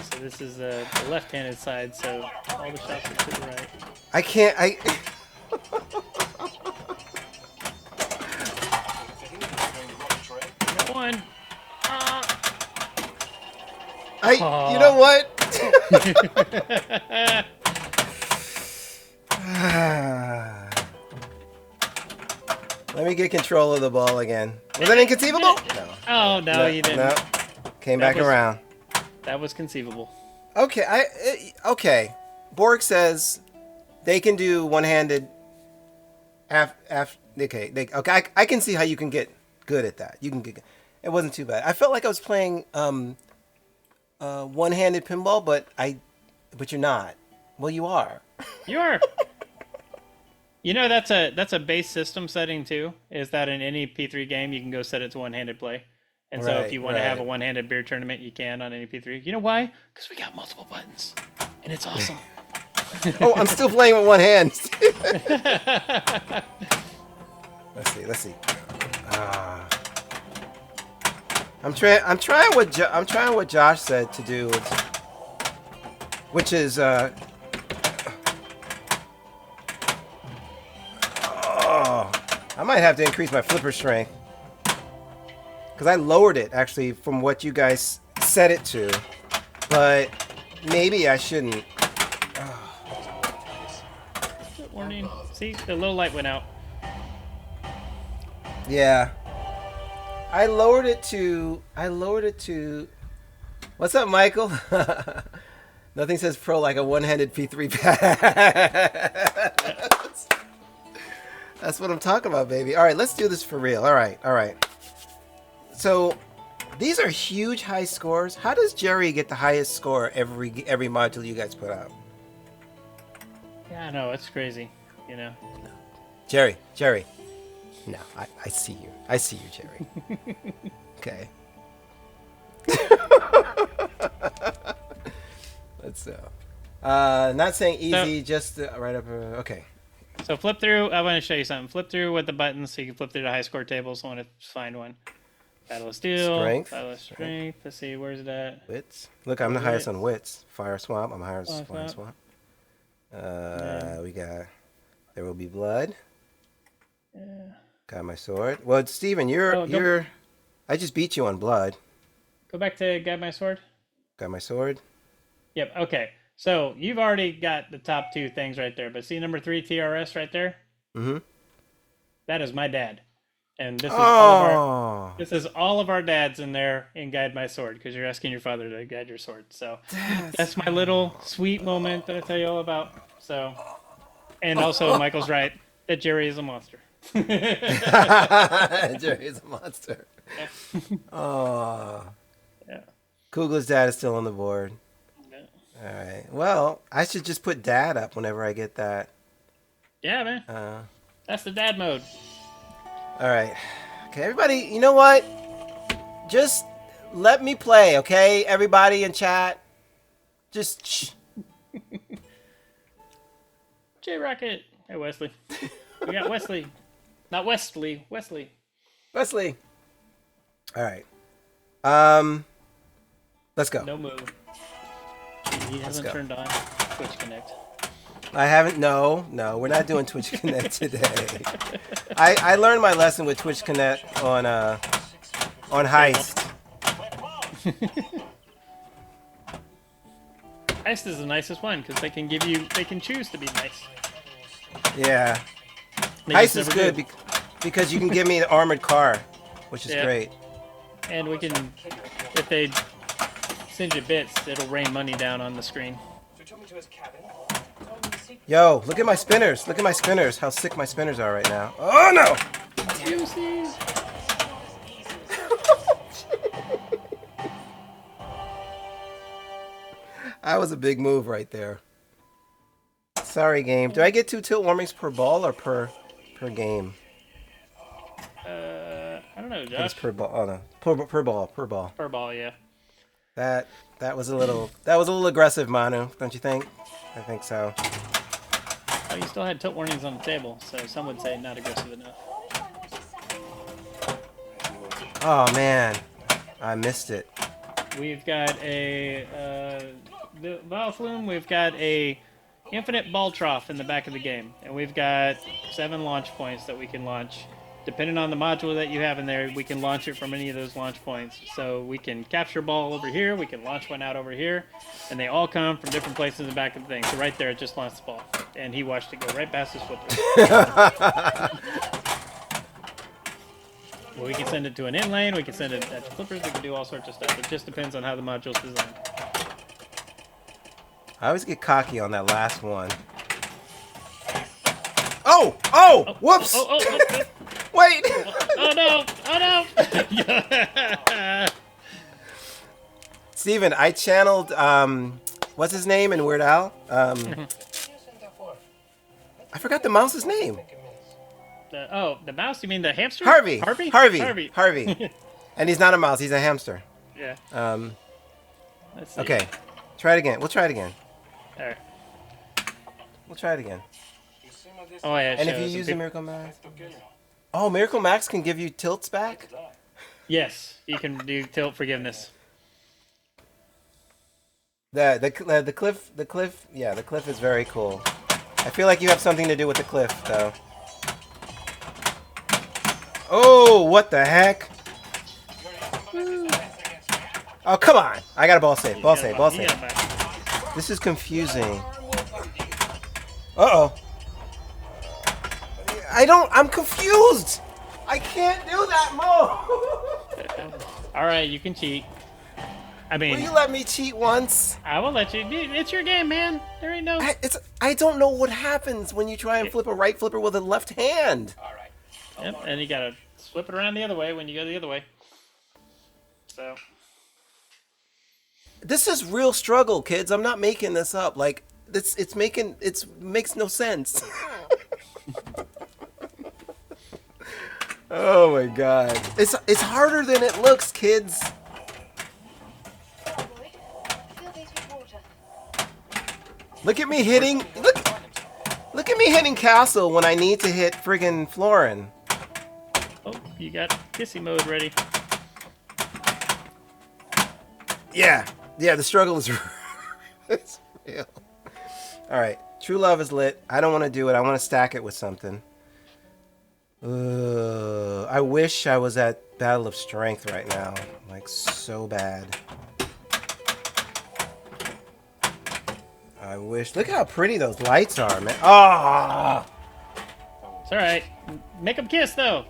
So this is the left-handed side, so all the shots are to the right. I can't... I... Got one. You know what? Let me get control of the ball again. Was that inconceivable? No. Oh, no, you didn't. No. Came That back around. That was conceivable. Okay, okay. Borg says they can do one-handed. Okay, I can see how you can get good at that. You can get. It wasn't too bad. I felt like I was playing one-handed pinball, but you're not. Well, you are. You are. You know that's a base system setting too. Is that in any P3 game you can go set it to one-handed play, and so if you want to have a one-handed beer tournament, you can on any P3. You know why? Because we got multiple buttons, and it's awesome. Oh, I'm still playing with one hand. Let's see. I'm trying what Josh said to do, which is I might have to increase my flipper strength because I lowered it actually from what you guys set it to, but maybe I shouldn't. Warning. See, the little light went out. Yeah. I lowered it to. What's up, Michael? Nothing says pro like a one-handed P3 pass. That's what I'm talking about, baby. All right, let's do this for real. All right. So, these are huge high scores. How does Jerry get the highest score every module you guys put out? Yeah, I know, it's crazy. You know. Jerry. No, I see you. I see you, Jerry. Okay. Let's not saying easy, just right up. Okay. So flip through. I want to show you something. Flip through with the buttons so you can flip through the high score tables. I want to find one. Battle of Steel. Strength. Battle of Strength. Let's see, where's it at? Wits. Look, I'm the highest on wits. Fire Swamp. I'm higher on Fire Swamp. Swamp. We got There Will Be Blood. Yeah. Got my sword. Well, Steven, you're. I just beat you on blood. Go back to Got My Sword. Got my sword. Yep. Okay. So you've already got the top two things right there, but see number 3 TRS right there? Mm-hmm. That is my dad, and this is this is all of our dads in there in Guide My Sword because you're asking your father to guide your sword. So that's my little sweet moment that I tell you all about. So, and also Michael's right that Jerry is a monster. Jerry is a monster. Yeah. Oh. Yeah. Kugler's dad is still on the board. Yeah. All right. Well, I should just put dad up whenever I get that. Yeah, man. That's the dad mode. All right. Okay, everybody, you know what? Just let me play, okay? Everybody in chat. Just shh. J Rocket. Hey, Wesley. We got Wesley. Not Wesley. Wesley. Wesley. All right. Let's go. No move. He hasn't go. turned on Twitch Connect. I haven't. No, we're not doing Twitch Connect today. I learned my lesson with Twitch Connect on Heist. Heist is the nicest one because they can choose to be nice. Yeah. They Heist just is never good do. because you can give me the armored car, which is Yeah. great. And we can, if they send you bits, it'll rain money down on the screen. So he took me to his cabin. Yo, look at my spinners. Look at my spinners. How sick my spinners are right now. Oh no! Juicy. That was a big move right there. Sorry, game. Do I get 2 tilt warmings per ball or per game? I don't know, It's Josh. per ball. Oh no, per ball. Per ball, yeah. That was a little aggressive, Manu. Don't you think? I think so. Oh, you still had tilt warnings on the table, so some would say not aggressive enough. Oh man, I missed it. We've got a ball flume. We've got a infinite ball trough in the back of the game, and we've got 7 launch points that we can launch. Depending on the module that you have in there, we can launch it from any of those launch points. So we can capture a ball over here, we can launch one out over here, and they all come from different places in the back of the thing. So right there, it just launched the ball, and he watched it go right past his flipper. Well, we can send it to an in lane, we can send it at the flippers, we can do all sorts of stuff. It just depends on how the module's designed. I always get cocky on that last one. Oh! Oh! Whoops! Oh. Wait! Oh no! Oh no! Steven, I channeled, what's his name in Weird Al? I forgot the mouse's name. The mouse? You mean the hamster? Harvey. Harvey. And he's not a mouse, he's a hamster. Yeah. Let's see. Okay. Try it again. We'll try it again. All right. We'll try it again. Oh yeah. And if you use the Miracle Max. Oh, Miracle Max can give you tilts back? Yes, you can do tilt forgiveness. The cliff is very cool. I feel like you have something to do with the cliff though. Oh, what the heck? Oh, come on. I got a ball save. Ball save. This is confusing. Uh-oh. I'm confused. I can't do that mode. All right, you can cheat. I mean, Will you let me cheat once? I will let you. It's your game, man. There ain't no. I don't know what happens when you try and flip a right flipper with a left hand. All right. Yep, and you gotta flip it around the other way when you go the other way. So. This is real struggle, kids. I'm not making this up. Like it makes no sense. Oh my god. It's harder than it looks, kids. Look at me hitting Look at me hitting castle when I need to hit friggin' Florin. Oh, you got kissy mode ready. Yeah, the struggle is it's real. All right, True Love is lit. I don't want to do it. I want to stack it with something. I wish I was at Battle of Strength right now, like so bad. I wish. Look how pretty those lights are, man. Ah! It's all right. Make them kiss though.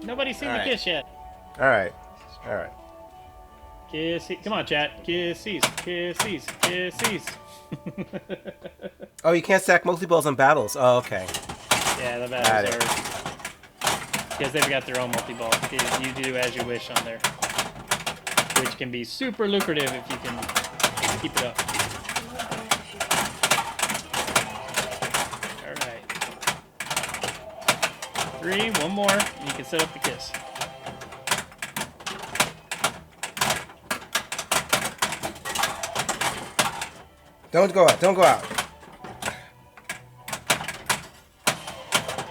Nobody's seen the kiss yet. All right. Kissies. Come on, chat. Kissies. Oh, you can't stack multi-balls on battles. Oh, okay. Yeah, the battles are because they've got their own multi-ball. You do as you wish on there, which can be super lucrative if you can keep it up. All right. 3, one more, and you can set up the kiss. Don't go out.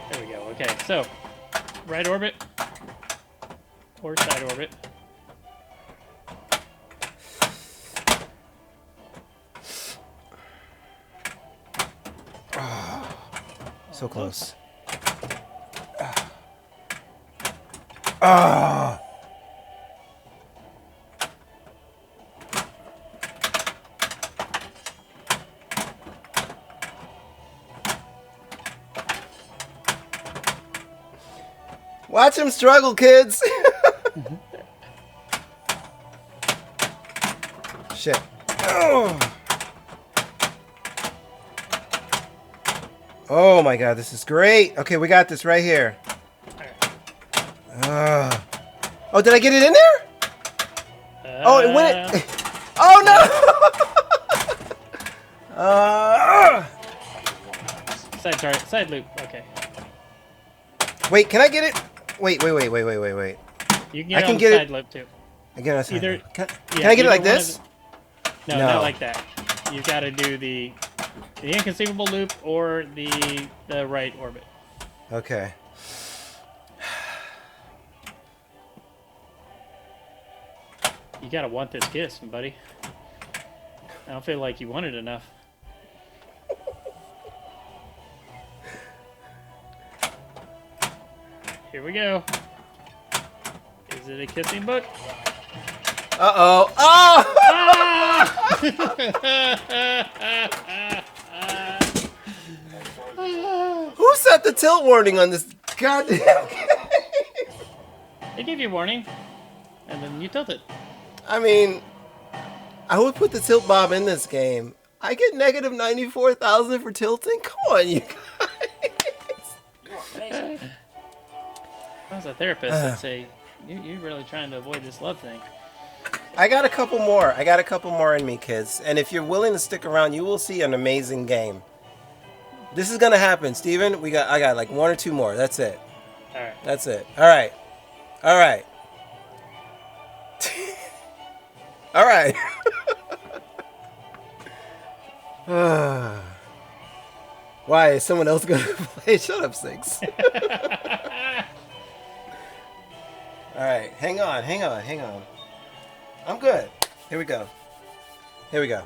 There we go. Okay, so right orbit or side orbit. So close. Ah! Watch him struggle, kids. Shit. Oh my god, this is great. Okay, we got this right here. Oh, did I get it in there? Oh, it went. Oh no! Side loop. Okay. Wait, can I get it? Wait. You can get I it can on get the it. side loop too. I get it on side Either- loop. Can Yeah, I get it like either one this? of the- No, No. not like that. you've got to do the inconceivable loop or the right orbit. Okay. You gotta want this kiss, buddy. I don't feel like you want it enough. Here we go. Is it a kissing book? Uh-oh. Oh! Who set the tilt warning on this goddamn game? They give you a warning, and then you tilt it. I mean, I would put the tilt bob in this game. I get negative 94,000 for tilting? Come on, you guys. I was a therapist, I'd say, you're really trying to avoid this love thing. I got a couple more. I got a couple more in me, kids. And if you're willing to stick around, you will see an amazing game. This is gonna happen, Steven. I got like one or two more. That's it. All right. That's it. All right. All right. All right. Why is someone else gonna play? Shut up, Six. All right. Hang on. Hang on. Hang on. I'm good. Here we go. Here we go.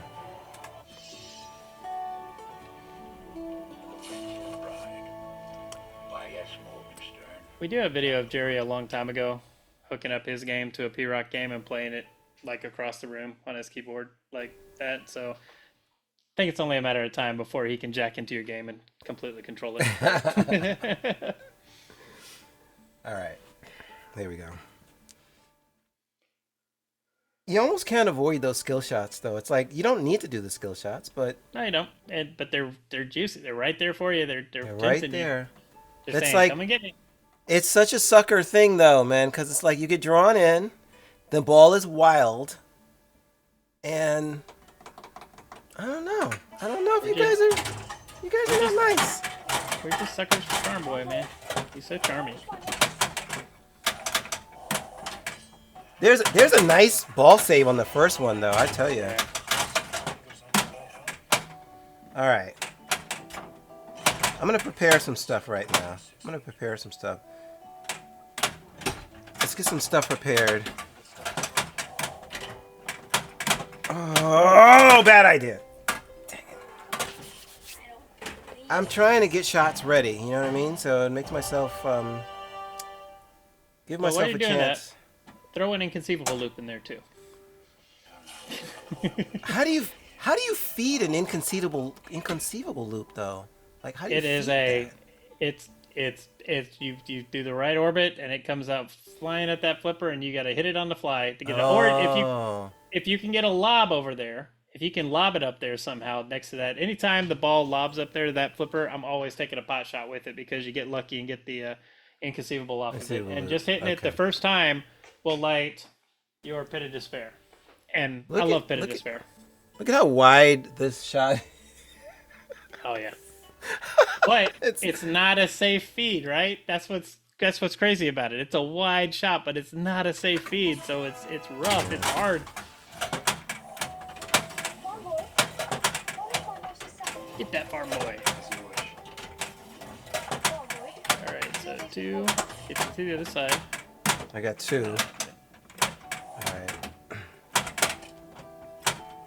We do have a video of Jerry a long time ago hooking up his game to a P-Rock game and playing it like across the room on his keyboard like that. So I think it's only a matter of time before he can jack into your game and completely control it. All right. There we go. You almost can't avoid those skill shots, though. It's like you don't need to do the skill shots, but No, you don't. But they're juicy. They're right there for you. They're right tempting there. You. They're That's saying, like "Come and get me." it's such a sucker thing, though, man, because it's like you get drawn in, the ball is wild, and I don't know. I don't know if you guys are not nice. We're just suckers for Charm Boy, man. He's so charming. There's a nice ball save on the first one, though. I tell you. All right. I'm gonna prepare some stuff right now. I'm gonna prepare some stuff. Let's get some stuff prepared. Oh, bad idea. Dang it. I'm trying to get shots ready. You know what I mean? So it makes myself give Well, myself while you're a doing chance. Throw an inconceivable loop in there too. How do you feed an inconceivable loop though? Like how do you It is feed a, that? it's you do the right orbit and it comes out flying at that flipper and you got to hit it on the fly to get it. Or if you can get a lob over there, if you can lob it up there somehow next to that. Anytime the ball lobs up there to that flipper, I'm always taking a pot shot with it because you get lucky and get the inconceivable off of it. And just hitting it the first time will light your Pit of Despair. And I love Pit of Despair. Look at how wide this shot. Oh yeah. But it's not a safe feed, right? That's what's crazy about it. It's a wide shot, but it's not a safe feed, so it's rough, it's hard. Get that farm boy. Alright, so 2. Get to the other side. I got 2.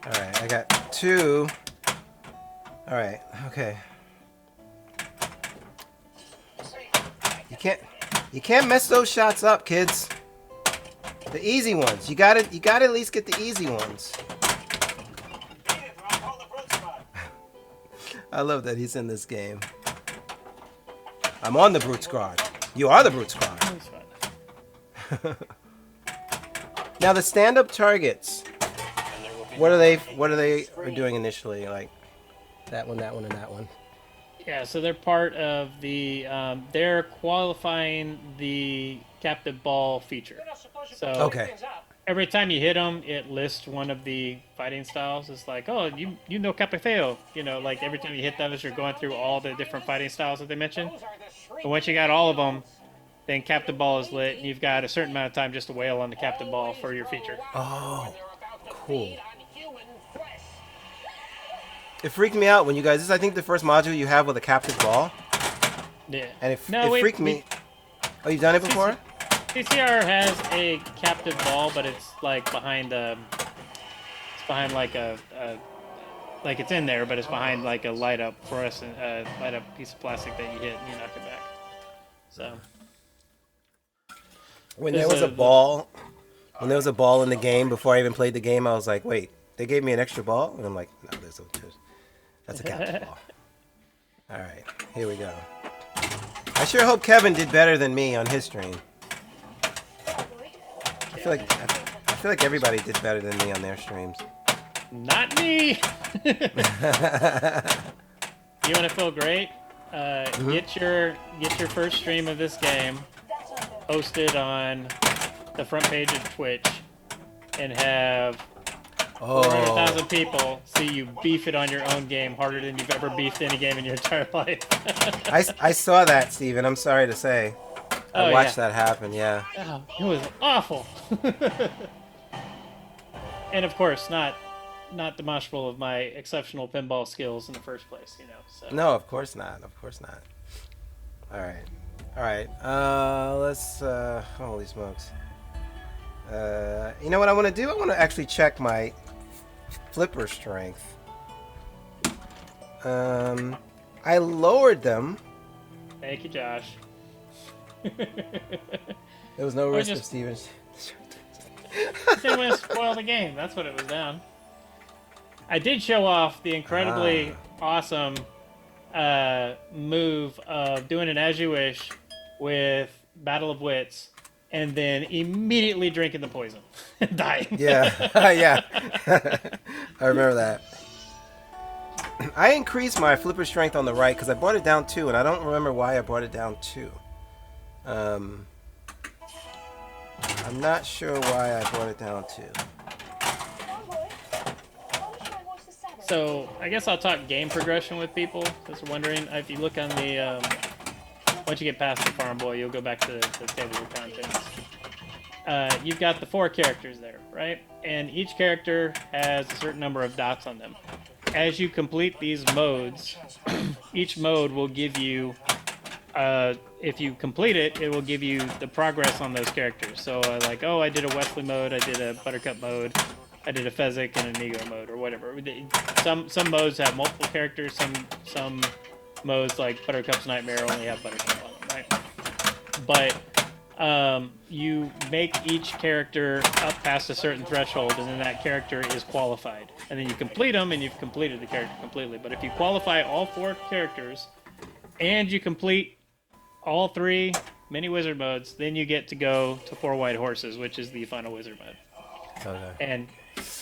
Alright, I got 2. Alright, okay. You can't mess those shots up, kids. The easy ones. You gotta at least get the easy ones. I love that he's in this game. I'm on the Brute Squad. You are the Brute Squad. Now the stand-up targets. What are they doing initially? Like that one, and that one. Yeah, so they're part of the they're qualifying the captive ball feature. So Okay. every time you hit them, it lists one of the fighting styles. It's like, oh, you know Capifeo. You know, like every time you hit those, you're going through all the different fighting styles that they mentioned. And once you got all of them, then captive ball is lit, and you've got a certain amount of time just to wail on the captive ball for your feature. Oh, cool. It freaked me out when you guys. This is, I think, the first module you have with a captive ball, Yeah. and it No, freaked me. Oh, you've done it before? CCR has a captive ball, but it's like behind it's behind like like it's in there, but it's behind like a light up fluorescent light up piece of plastic that you hit and you knock it back. So When There's there was a- a ball, when there was a ball in the game before I even played the game, I was like, wait, they gave me an extra ball, and I'm like, no, that's a captive ball. All right, here we go. I sure hope Kevin did better than me on his stream. I feel like everybody did better than me on their streams. not me. You want to feel great? Get your first stream of this game posted on the front page of Twitch and have 400,000 people see you beef it on your own game harder than you've ever beefed any game in your entire life. I saw that, Steven. I'm sorry to say. I watched that happen, yeah. Oh, it was awful. And of course, not demonstrable of my exceptional pinball skills in the first place, you know. So. No, of course not. Of course not. All right. All right. Let's. Holy smokes. You know what I want to do? I want to actually check my flipper strength. I lowered them. Thank you, Josh. There was no risk of Steven's. Didn't want to spoil the game. That's what it was down. I did show off the incredibly awesome move of doing an As You Wish with Battle of Wits and then immediately drinking the poison and dying. Yeah, yeah. I remember that. I increased my flipper strength on the right because I brought it down 2, and I don't remember why I brought it down 2. I'm not sure why I brought it down 2. So I guess I'll talk game progression with people. Because we're wondering if you look on the once you get past the farm boy, you'll go back to the table of contents. You've got the 4 characters there, right? And each character has a certain number of dots on them. As you complete these modes, each mode will give you, if you complete it, it will give you the progress on those characters. So like, oh, I did a Wesley mode, I did a Buttercup mode, I did a Fezzik and a Nego mode, or whatever. Some modes have multiple characters, some modes like Buttercup's Nightmare only have Buttercup on them, right? But you make each character up past a certain threshold, and then that character is qualified. And then you complete them, and you've completed the character completely. But if you qualify all 4 characters, and you complete all 3 mini wizard modes, then you get to go to 4 white horses, which is the final wizard mode. Okay. And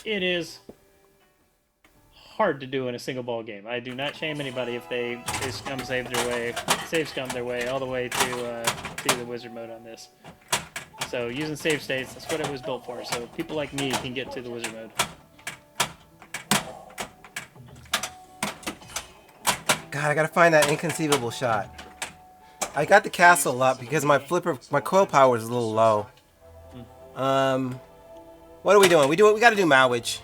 it is hard to do in a single ball game. I do not shame anybody if they save scum their way all the way to the wizard mode on this. So using save states, that's what it was built for. So people like me can get to the wizard mode. God, I gotta find that inconceivable shot. I got the castle up because my coil power is a little low. What are we doing? We gotta do Mowage.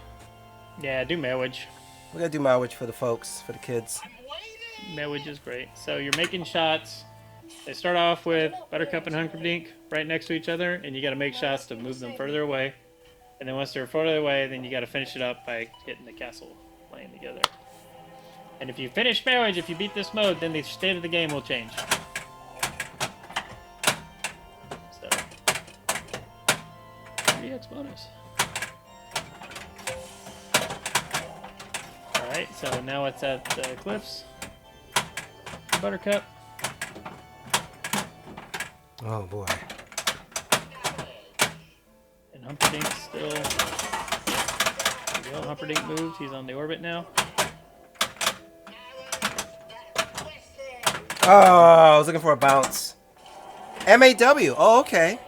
Yeah, do marriage. We gotta do Mowage for the folks, for the kids. Marriage is great. So you're making shots. They start off with Buttercup and Humperdinck right next to each other, and you got to make shots to move them further away. And then once they're further away, then you got to finish it up by getting the castle playing together. And if you finish marriage, if you beat this mode, then the state of the game will change. So, 3x bonus. Alright, so now it's at Cliffs. Buttercup. Oh boy. And Humperdinck still. There we go. Humperdinck moved. He's on the orbit now. Oh, I was looking for a bounce. M-A-W. Oh, okay.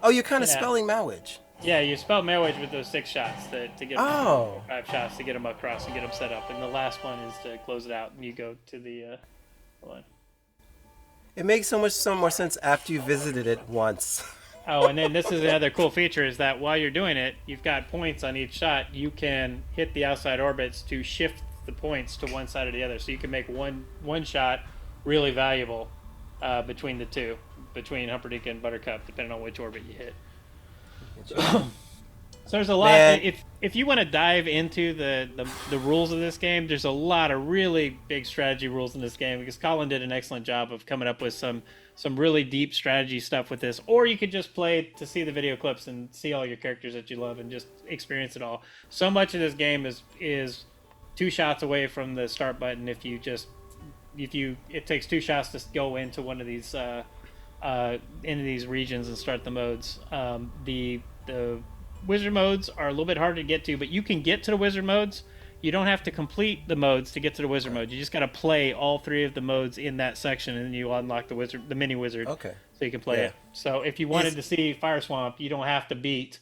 Oh, you're kind of spelling Mowage. Yeah, you spell marriage with those 6 shots to get them, 5 shots to get them across and get them set up. And the last one is to close it out, and you go to the line. It makes so much more sense after you visited it once. Oh, and then this is another cool feature is that while you're doing it, you've got points on each shot. You can hit the outside orbits to shift the points to one side or the other. So you can make one shot really valuable between the two, between Humperdinck and Buttercup, depending on which orbit you hit. So there's a lot. Man. If you want to dive into the rules of this game, there's a lot of really big strategy rules in this game because Colin did an excellent job of coming up with some really deep strategy stuff with this. Or you could just play to see the video clips and see all your characters that you love and just experience it all. So much of this game is 2 shots away from the start button. It takes 2 shots to go into one of these into these regions and start the modes. The wizard modes are a little bit harder to get to, but you can get to the wizard modes. You don't have to complete the modes to get to the wizard mode. You just got to play all 3 of the modes in that section, and then you unlock the mini wizard. Okay. So you can play it. So if you wanted to see Fire Swamp, you don't have to beat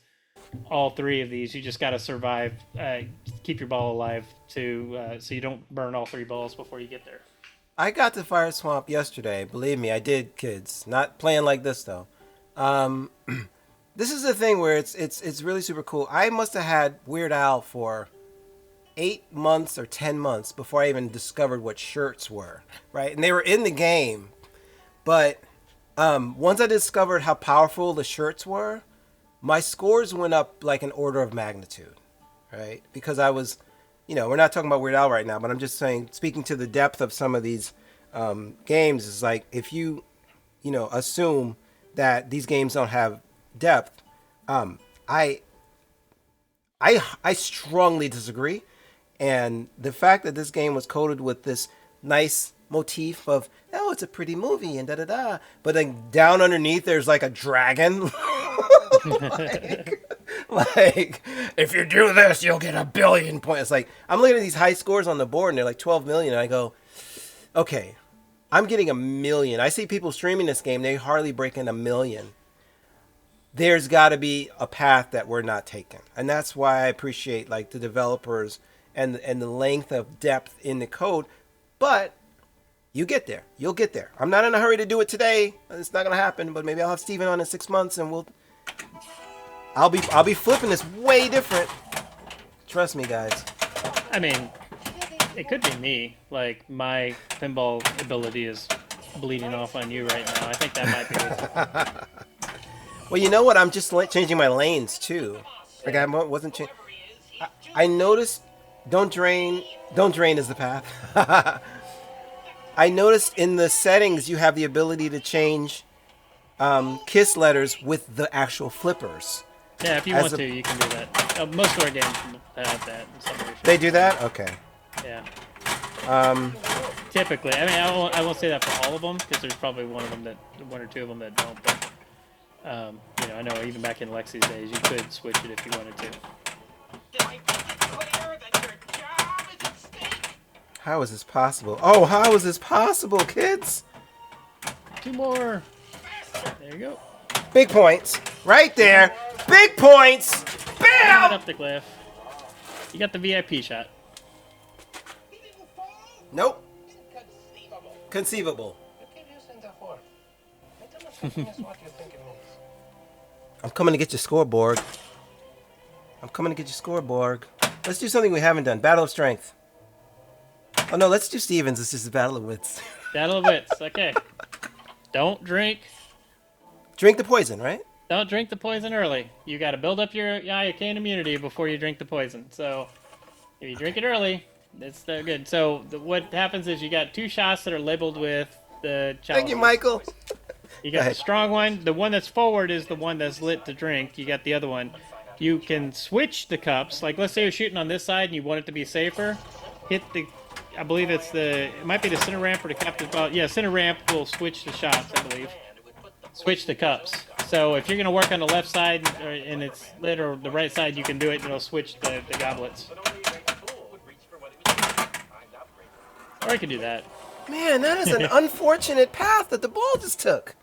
all 3 of these. You just got to survive, keep your ball alive so you don't burn all 3 balls before you get there. I got to Fire Swamp yesterday. Believe me, I did, kids. Not playing like this though. This is the thing where it's really super cool. I must have had Weird Al for 8 months or 10 months before I even discovered what shirts were, right? And they were in the game, but once I discovered how powerful the shirts were, my scores went up like an order of magnitude, right? Because I was, we're not talking about Weird Al right now, but I'm just saying, speaking to the depth of some of these games, is like if you assume that these games don't have depth, I strongly disagree. And the fact that this game was coded with this nice motif of, oh, it's a pretty movie and da-da-da, but then down underneath there's like a dragon. like if you do this you'll get 1 billion points. It's like I'm looking at these high scores on the board and they're like 12 million and I go, okay, I'm getting 1 million. I see people streaming this game, they hardly break in 1 million. There's got to be a path that we're not taking, and that's why I appreciate like the developers and the length of depth in the code. But you get there, you'll get there. I'm not in a hurry to do it today. It's not gonna happen, but maybe I'll have Steven on in 6 months and I'll be flipping this way different. Trust me, guys. I mean, it could be me. Like my pinball ability is bleeding off on you right now. I think that might be it. Well, you know what? I'm just changing my lanes too. Like I wasn't changing. I noticed. Don't drain is the path. I noticed in the settings you have the ability to change kiss letters with the actual flippers. Yeah, if you want to, you can do that. Most of our games have that in some way. They do that? Okay. Yeah. Typically, I mean, I won't say that for all of them because there's probably one or two of them that don't. But I know even back in Lexi's days, you could switch it if you wanted to. How is this possible? Oh, how is this possible, kids? 2 more. There you go. Big points. Right there. Big points. Bam! Up the cliff. You got the VIP shot. Nope. Inconceivable. Conceivable. You keep using the word. I don't think it means what you think it means. I'm coming to get your scoreboard. Let's do something we haven't done. Battle of Strength. Oh no, let's do Stevens. This is the Battle of Wits. Battle of Wits. Okay. Don't drink. Drink the poison, right? Don't drink the poison early. You got to build up your arcane immunity before you drink the poison. So if you drink it early, it's good. So what happens is you got 2 shots that are labeled with the chalice. Thank you, Michael. You got the strong one. The one that's forward is the one that's lit to drink. You got the other one. You can switch the cups. Like let's say you're shooting on this side and you want it to be safer. Hit the, I believe it might be the center ramp or the captain's ball. Yeah, center ramp will switch the shots, I believe. Switch the cups. So if you're going to work on the left side and it's lit, or the right side, you can do it and it'll switch the goblets. Or I can do that. Man, that is an unfortunate path that the ball just took.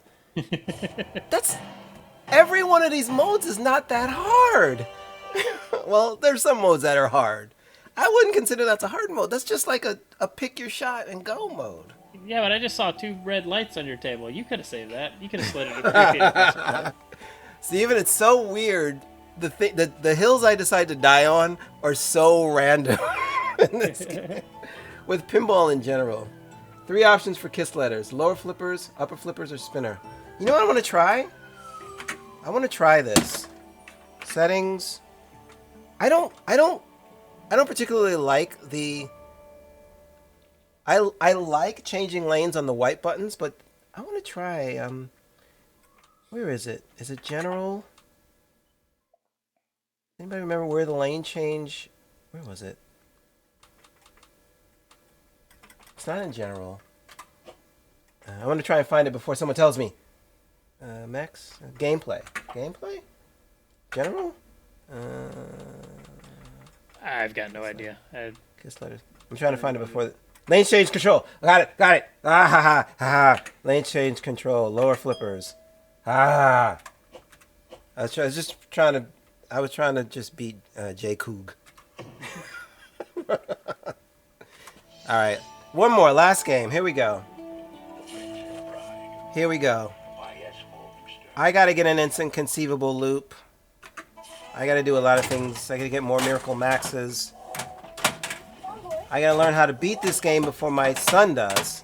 Every one of these modes is not that hard. Well, there's some modes that are hard. I wouldn't consider that's a hard mode. That's just like a pick your shot and go mode. Yeah, but I just saw 2 red lights on your table. You could have saved that. You could have slid it 3 feet across the board. Steven, it's so weird. The hills I decide to die on are so random. in this game. With pinball in general. 3 options for kiss letters: lower flippers, upper flippers, or spinner. You know what I want to try? I want to try this. Settings. I don't particularly like the. I like changing lanes on the white buttons, but I want to try. Where is it? Is it general? Anybody remember where the lane change? Where was it? It's not in general. I want to try and find it before someone tells me. Max? Gameplay. Gameplay? General? I've got no idea. Kiss letters. I'm trying to find it before. Lane change control. Got it. Got it. Ah ha ha ha ha. Lane change control. Lower flippers. Ah. I was trying to just beat J. Coog. All right. One more. Last game. Here we go. Here we go. I gotta get an instant conceivable loop. I gotta do a lot of things. I gotta get more Miracle Maxes. I gotta learn how to beat this game before my son does.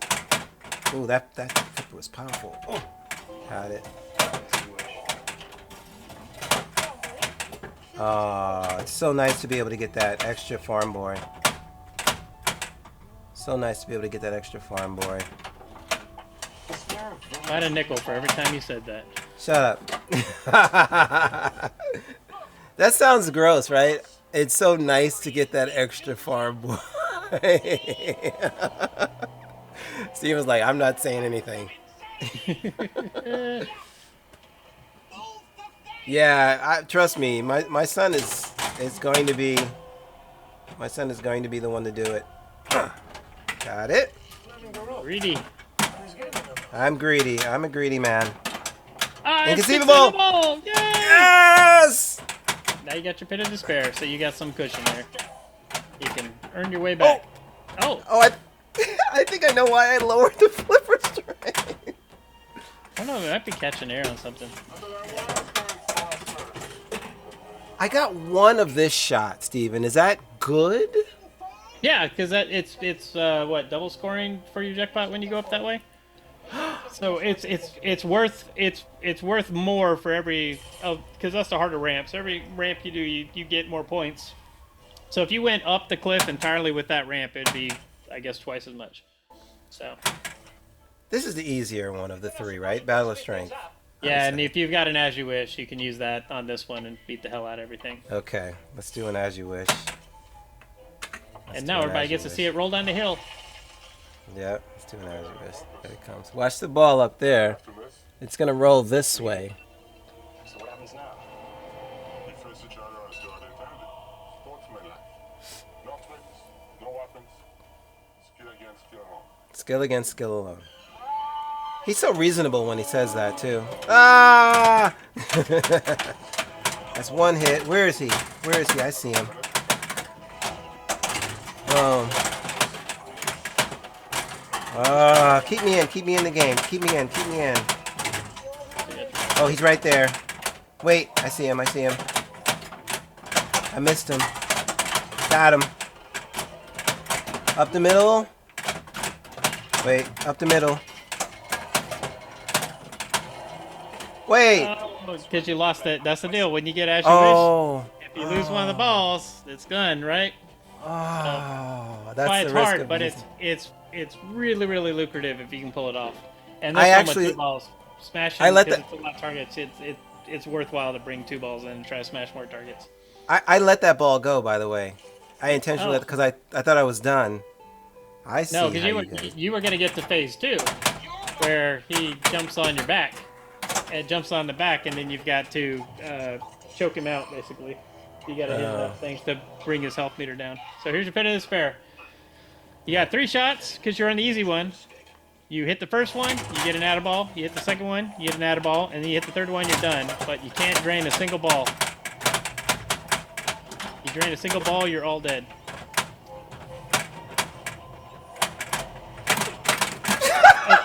Ooh, that flipper was powerful. Oh, got it. Oh, it's so nice to be able to get that extra farm boy. So nice to be able to get that extra farm boy. I had a nickel for every time you said that. Shut up. That sounds gross, right? It's so nice to get that extra farm boy. Steve was like, I'm not saying anything. Yeah, trust me, my son is going to be the one to do it. Got it. Greedy. I'm greedy. I'm a greedy man. Ah, Inconceivable! Yay! Yes! Now you got your pit of despair, so you got some cushion there. You can earn your way back. Oh! I think I know why I lowered the flipper strength. I don't know, it might be catching air on something. I got one of this shot, Steven. Is that good? Yeah, because it's what, double scoring for your jackpot when you go up that way? So it's worth more for every, because that's the harder ramps. Every ramp you do, you get more points. So if you went up the cliff entirely with that ramp, it'd be, I guess, twice as much. So This is the easier one of the 3, right? Battle of Strength. yeah, and if you've got an As You Wish, you can use that on this one and beat the hell out of everything. Okay, let's do an As You Wish. And now everybody gets to see it roll down the hill. Yeah, let's do an As You Wish. There it comes. Watch the ball up there. It's gonna roll this way. So what happens now? We face each other as God intended. Sportsmanlike. No tricks, no weapons. Skill against skill alone. Skill against skill alone. He's so reasonable when he says that too. Ah! That's one hit. Where is he? Where is he? I see him. Keep me in. Keep me in the game. Keep me in. Keep me in. Oh, he's right there. Wait, I see him. I see him. I missed him. Got him. Up the middle. Wait, up the middle. Wait. Because you lost it. That's the deal. When you get As You Oh. Wish, if you lose one of the balls, it's gone, right? Oh, That's that's why the it's risk hard, of but using- it's really, really lucrative if you can pull it off. And I that's actually- with 2 balls. Smashing, I let because that- it's a lot of targets, it's worthwhile to bring 2 balls in and try to smash more targets. I let that ball go, by the way. I intentionally Oh. because I thought I was done. I see. No, because how you were guys- you were gonna get to phase 2, where he jumps on your back, and jumps on the back, and then you've got to choke him out. Basically, you got to hit enough things to bring his health meter down. So here's your pit of despair. You got 3 shots because you're on the easy one. You hit the first one, you get an add ball. You hit the second one, you get an add ball, and then you hit the third one, you're done. But you can't drain a single ball. You drain a single ball, you're all dead.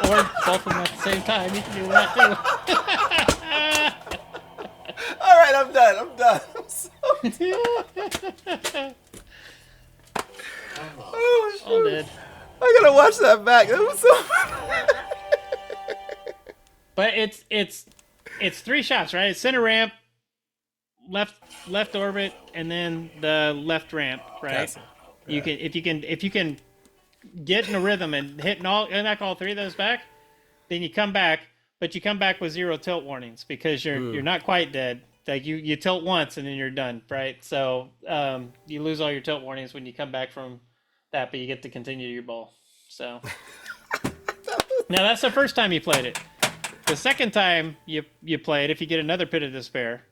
Or both of them at the same time. You can do that too. All right, I'm done. I'm done. I'm so... Oh All shoot! dead. I gotta watch that back. That was so. But it's 3 shots, right? It's center ramp, left left orbit, and then the left ramp, right? That's it. You can if you can get in a rhythm and knock all 3 of those back, then you come back, but you come back with 0 tilt warnings because you're not quite dead. Like you tilt once and then you're done, right? So you lose all your tilt warnings when you come back from that, but you get to continue your ball. So now that's the first time you played it. The second time you play it, if you get another Pit of Despair,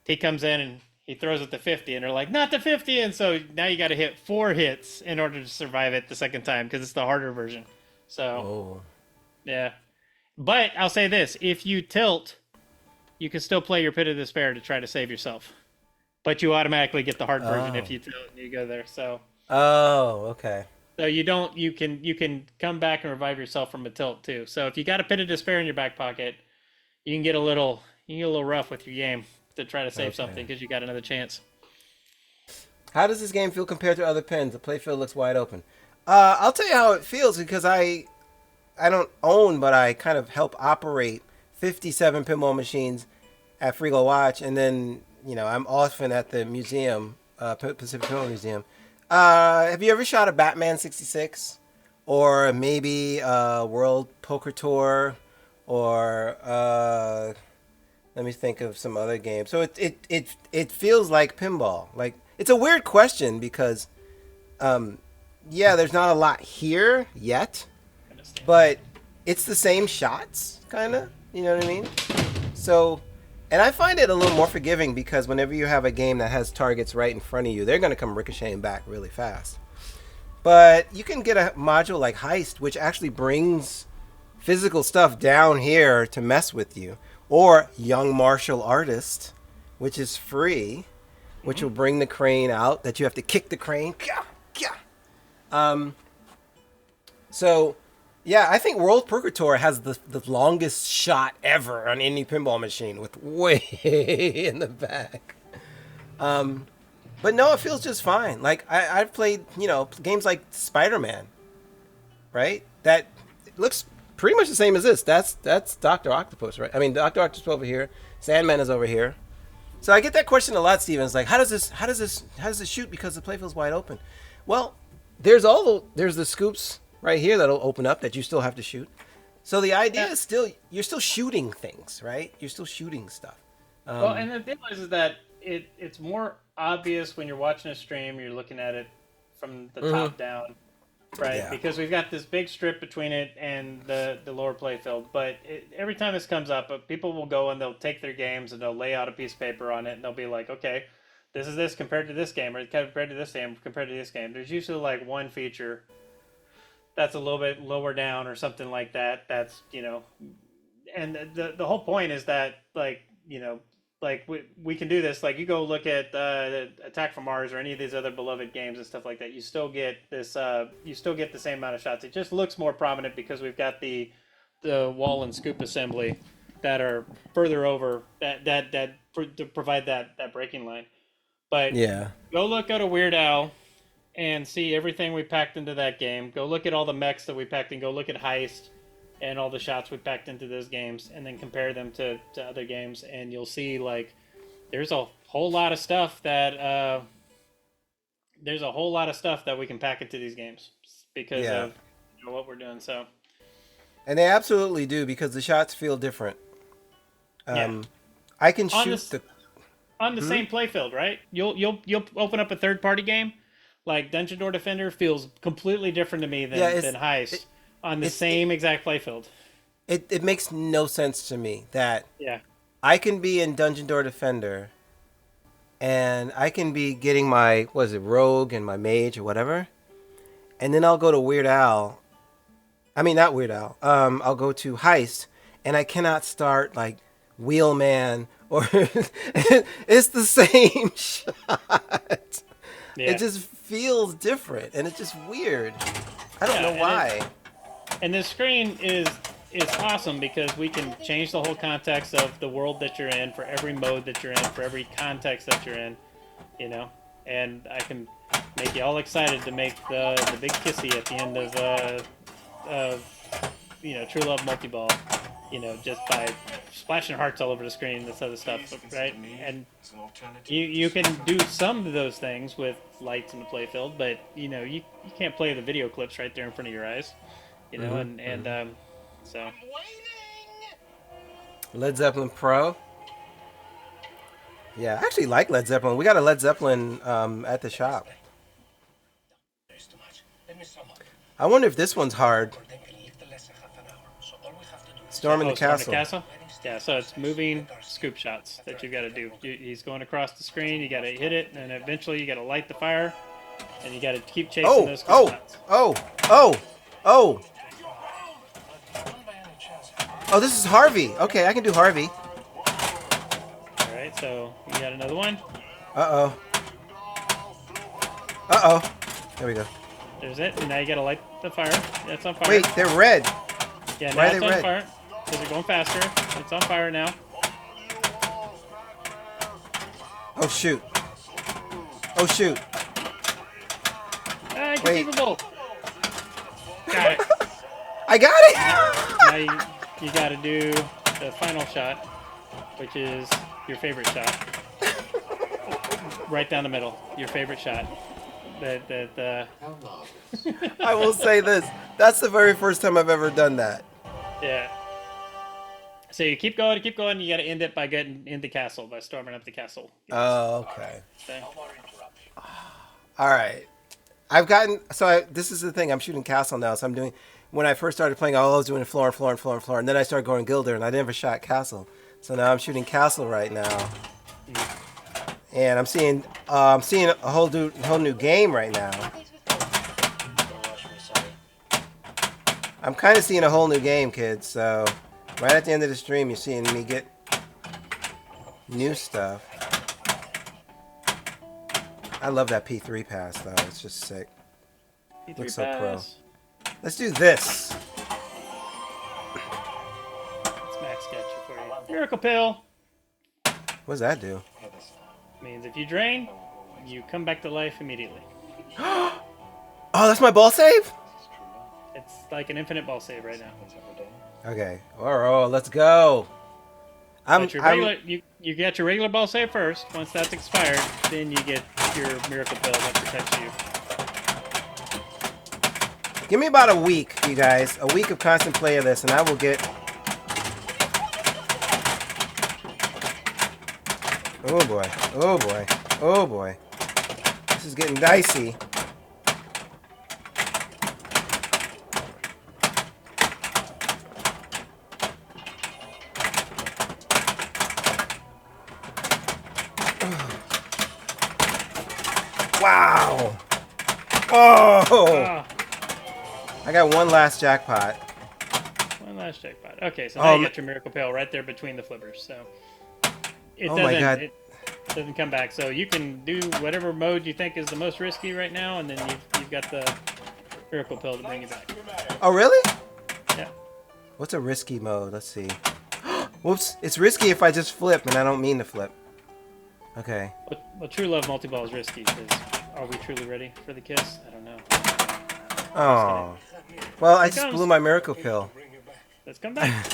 he comes in and he throws it to 50, and they're like, not to 50, and so now you got to hit 4 hits in order to survive it the second time because it's the harder version. So Oh. yeah, but I'll say this: if you tilt, you can still play your Pit of Despair to try to save yourself, but you automatically get the hard version if you tilt and you go there. So Okay. so you can come back and revive yourself from a tilt too. So if you got a Pit of Despair in your back pocket, you can get a little rough with your game to try to save something because you got another chance. How does this game feel compared to other pins? The playfield looks wide open. I'll tell you how it feels because I don't own, but I kind of help operate 57 pinball machines at Frigo Watch, and then I'm often at the museum, Pacific Pinball Museum. Have you ever shot a Batman 66, or maybe World Poker Tour, or let me think of some other games. So it feels like pinball. Like, it's a weird question because there's not a lot here yet, but it's the same shots, kind of. You know what I mean? So, and I find it a little more forgiving because whenever you have a game that has targets right in front of you, they're going to come ricocheting back really fast. But you can get a module like Heist, which actually brings physical stuff down here to mess with you. Or Young Martial Artist, which is free, which will bring the crane out that you have to kick the crane. So, yeah, I think World Poker Tour has the longest shot ever on any pinball machine with way in the back. But no, it feels just fine. Like, I've played, games like Spider-Man, right? That looks pretty much the same as this. That's Dr. Octopus, right? I mean, Dr. Octopus over here. Sandman is over here. So I get that question a lot, Steven. It's like, how does this shoot because the playfield's wide open? Well, there's the scoops right here that'll open up that you still have to shoot. So the idea is you're still shooting things, right? You're still shooting stuff. Well, and the thing is that it's more obvious when you're watching a stream, you're looking at it from the top down, right? Yeah. Because we've got this big strip between it and the lower playfield. But every time this comes up, people will go and they'll take their games and they'll lay out a piece of paper on it and they'll be like, okay, this is this compared to this game, or compared to this game, compared to this game. There's usually like one feature that's a little bit lower down or something like that. That's, and the whole point is that, like, like we can do this. Like, you go look at Attack from Mars or any of these other beloved games and stuff like that. You still get this. You still get the same amount of shots. It just looks more prominent because we've got the wall and scoop assembly that are further over to provide that breaking line. But Yeah. go look at a Weird Al and see everything we packed into that game. Go look at all the mechs that we packed in. Go look at Heist and all the shots we packed into those games, and then compare them to other games, and you'll see, like, there's a whole lot of stuff that we can pack into these games because of what we're doing. So, and they absolutely do because the shots feel different. I can shoot on the same playfield, right? You'll open up a third party game, like Dungeon Door Defender feels completely different to me than Heist on the same exact playfield. It makes no sense to me that Yeah. I can be in Dungeon Door Defender and I can be getting my Rogue and my Mage or whatever, and then I'll go to Weird Al. I mean, not Weird Al. I'll go to Heist and I cannot start like Wheelman or it's the same shot. Yeah. It just feels different and it's just weird. I don't know why. And this screen is awesome because we can change the whole context of the world that you're in for every mode that you're in, for every context that you're in, and I can make you all excited to make the big kissy at the end of True Love Multi-Ball. Just by splashing hearts all over the screen, this other stuff, right? And you can do some of those things with lights in the playfield, but you can't play the video clips right there in front of your eyes, so Led Zeppelin Pro. Yeah, I actually like Led Zeppelin. We got a Led Zeppelin at the shop. There's too much. Let me sum up. I wonder if this one's hard. Or then can leave the lesson half an hour. So all we have to do is Storming the Storm castle. Yeah, so it's moving scoop shots that you got to do. He's going across the screen. You got to hit it, and eventually you got to light the fire, and you got to keep chasing Oh, those scoop oh, shots. oh, oh, oh. one by any chance. Oh, this is Harvey. Okay, I can do Harvey. All right, so you got another one. Uh-oh. Uh-oh. There we go. There's it. And now you got to light the fire. That's on fire. Wait, they're red. Yeah, why now are it's they on red? fire. Because they're going faster. It's on fire now. Oh, shoot. Oh, shoot. Ah, inconceivable. Got it. I got it! Now you got to do the final shot, which is your favorite shot. Right down the middle. Your favorite shot. I will say this. That's the very first time I've ever done that. Yeah. So you keep going. You got to end it by getting in the castle, by storming up the castle. Oh, okay. So, All right. This is the thing. I'm shooting castle now, so I'm doing, when I first started playing, all I was doing floor, and then I started going Gilder, and I never shot castle. So now I'm shooting castle right now. And I'm seeing a whole new game right now. I'm kind of seeing a whole new game, kids. So right at the end of the stream, you're seeing me get new stuff. I love that P3 pass, though. It's just sick. P3 Looks so pro. pass. Let's do this. It's max capture for you. Miracle pill What does that do? means if you drain, you come back to life immediately. Oh, that's my ball save? It's like an infinite ball save right now. Okay. Oh, let's go. But your regular, you get your regular ball save first. Once that's expired, then you get your miracle pill that protects you. Give me about a week, you guys. A week of constant play of this, and I will get... Oh, boy. Oh, boy. Oh, boy. This is getting dicey. Wow. Oh. I got one last jackpot. One last jackpot. Okay, so now you got your miracle pill right there between the flippers. So it Oh my God. It doesn't come back. So you can do whatever mode you think is the most risky right now, and then you've got the miracle pill to bring you back. Oh, really? Yeah. What's a risky mode? Let's see. Whoops. It's risky if I just flip, and I don't mean to flip. Okay. Well, True Love Multi-Ball is risky because are we truly ready for the kiss? I don't know. Oh. Well, I just comes. blew my miracle pill. Let's come back.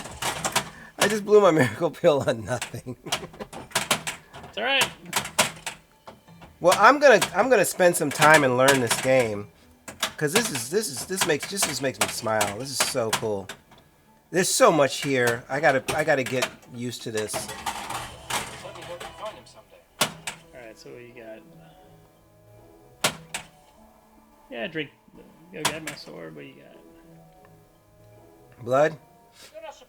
I just blew my miracle pill on nothing. It's all right. Well, I'm gonna spend some time and learn this game, cause this makes me smile. This is so cool. There's so much here. I gotta get used to this. All right, so what you got? Yeah, drink. Go get my sword. What you got? Blood?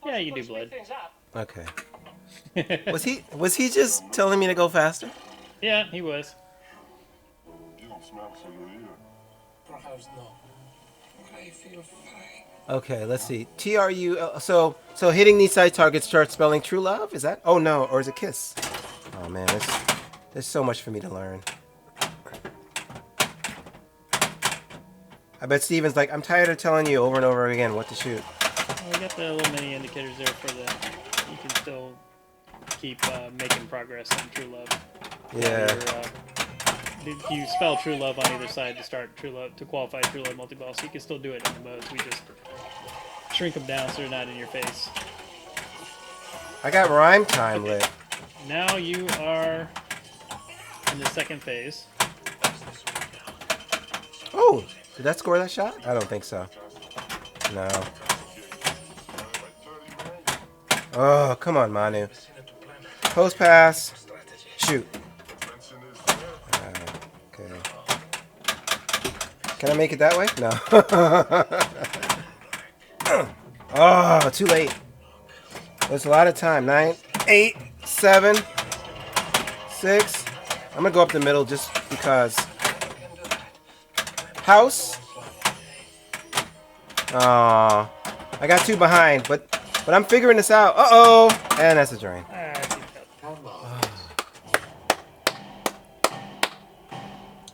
Yeah, you can do blood. Okay. Was he just telling me to go faster? Yeah, he was. You don't smell so good either. Perhaps no. I feel fine. Okay, let's see. TRU. So hitting these side targets starts spelling true love. Is that? Oh no, or is it kiss? Oh man, there's so much for me to learn. I bet Steven's like, I'm tired of telling you over and over again what to shoot. Well, we got the little mini indicators there for the. You can still keep making progress on True Love. Yeah. you spell True Love on either side to start True Love to qualify True Love multi-ball, so you can still do it in the modes. We just shrink them down so they're not in your face. I got rhyme time Okay, lit. now you are in the second phase. Oh, did that score that shot? I don't think so. No. Oh, come on, Manu. Post pass. Shoot. Okay. Can I make it that way? No. Oh, too late. There's a lot of time. 9, 8, 7, 6. I'm gonna go up the middle just because. House. Oh, I got 2 behind, but I'm figuring this out. Uh-oh, and that's a drain.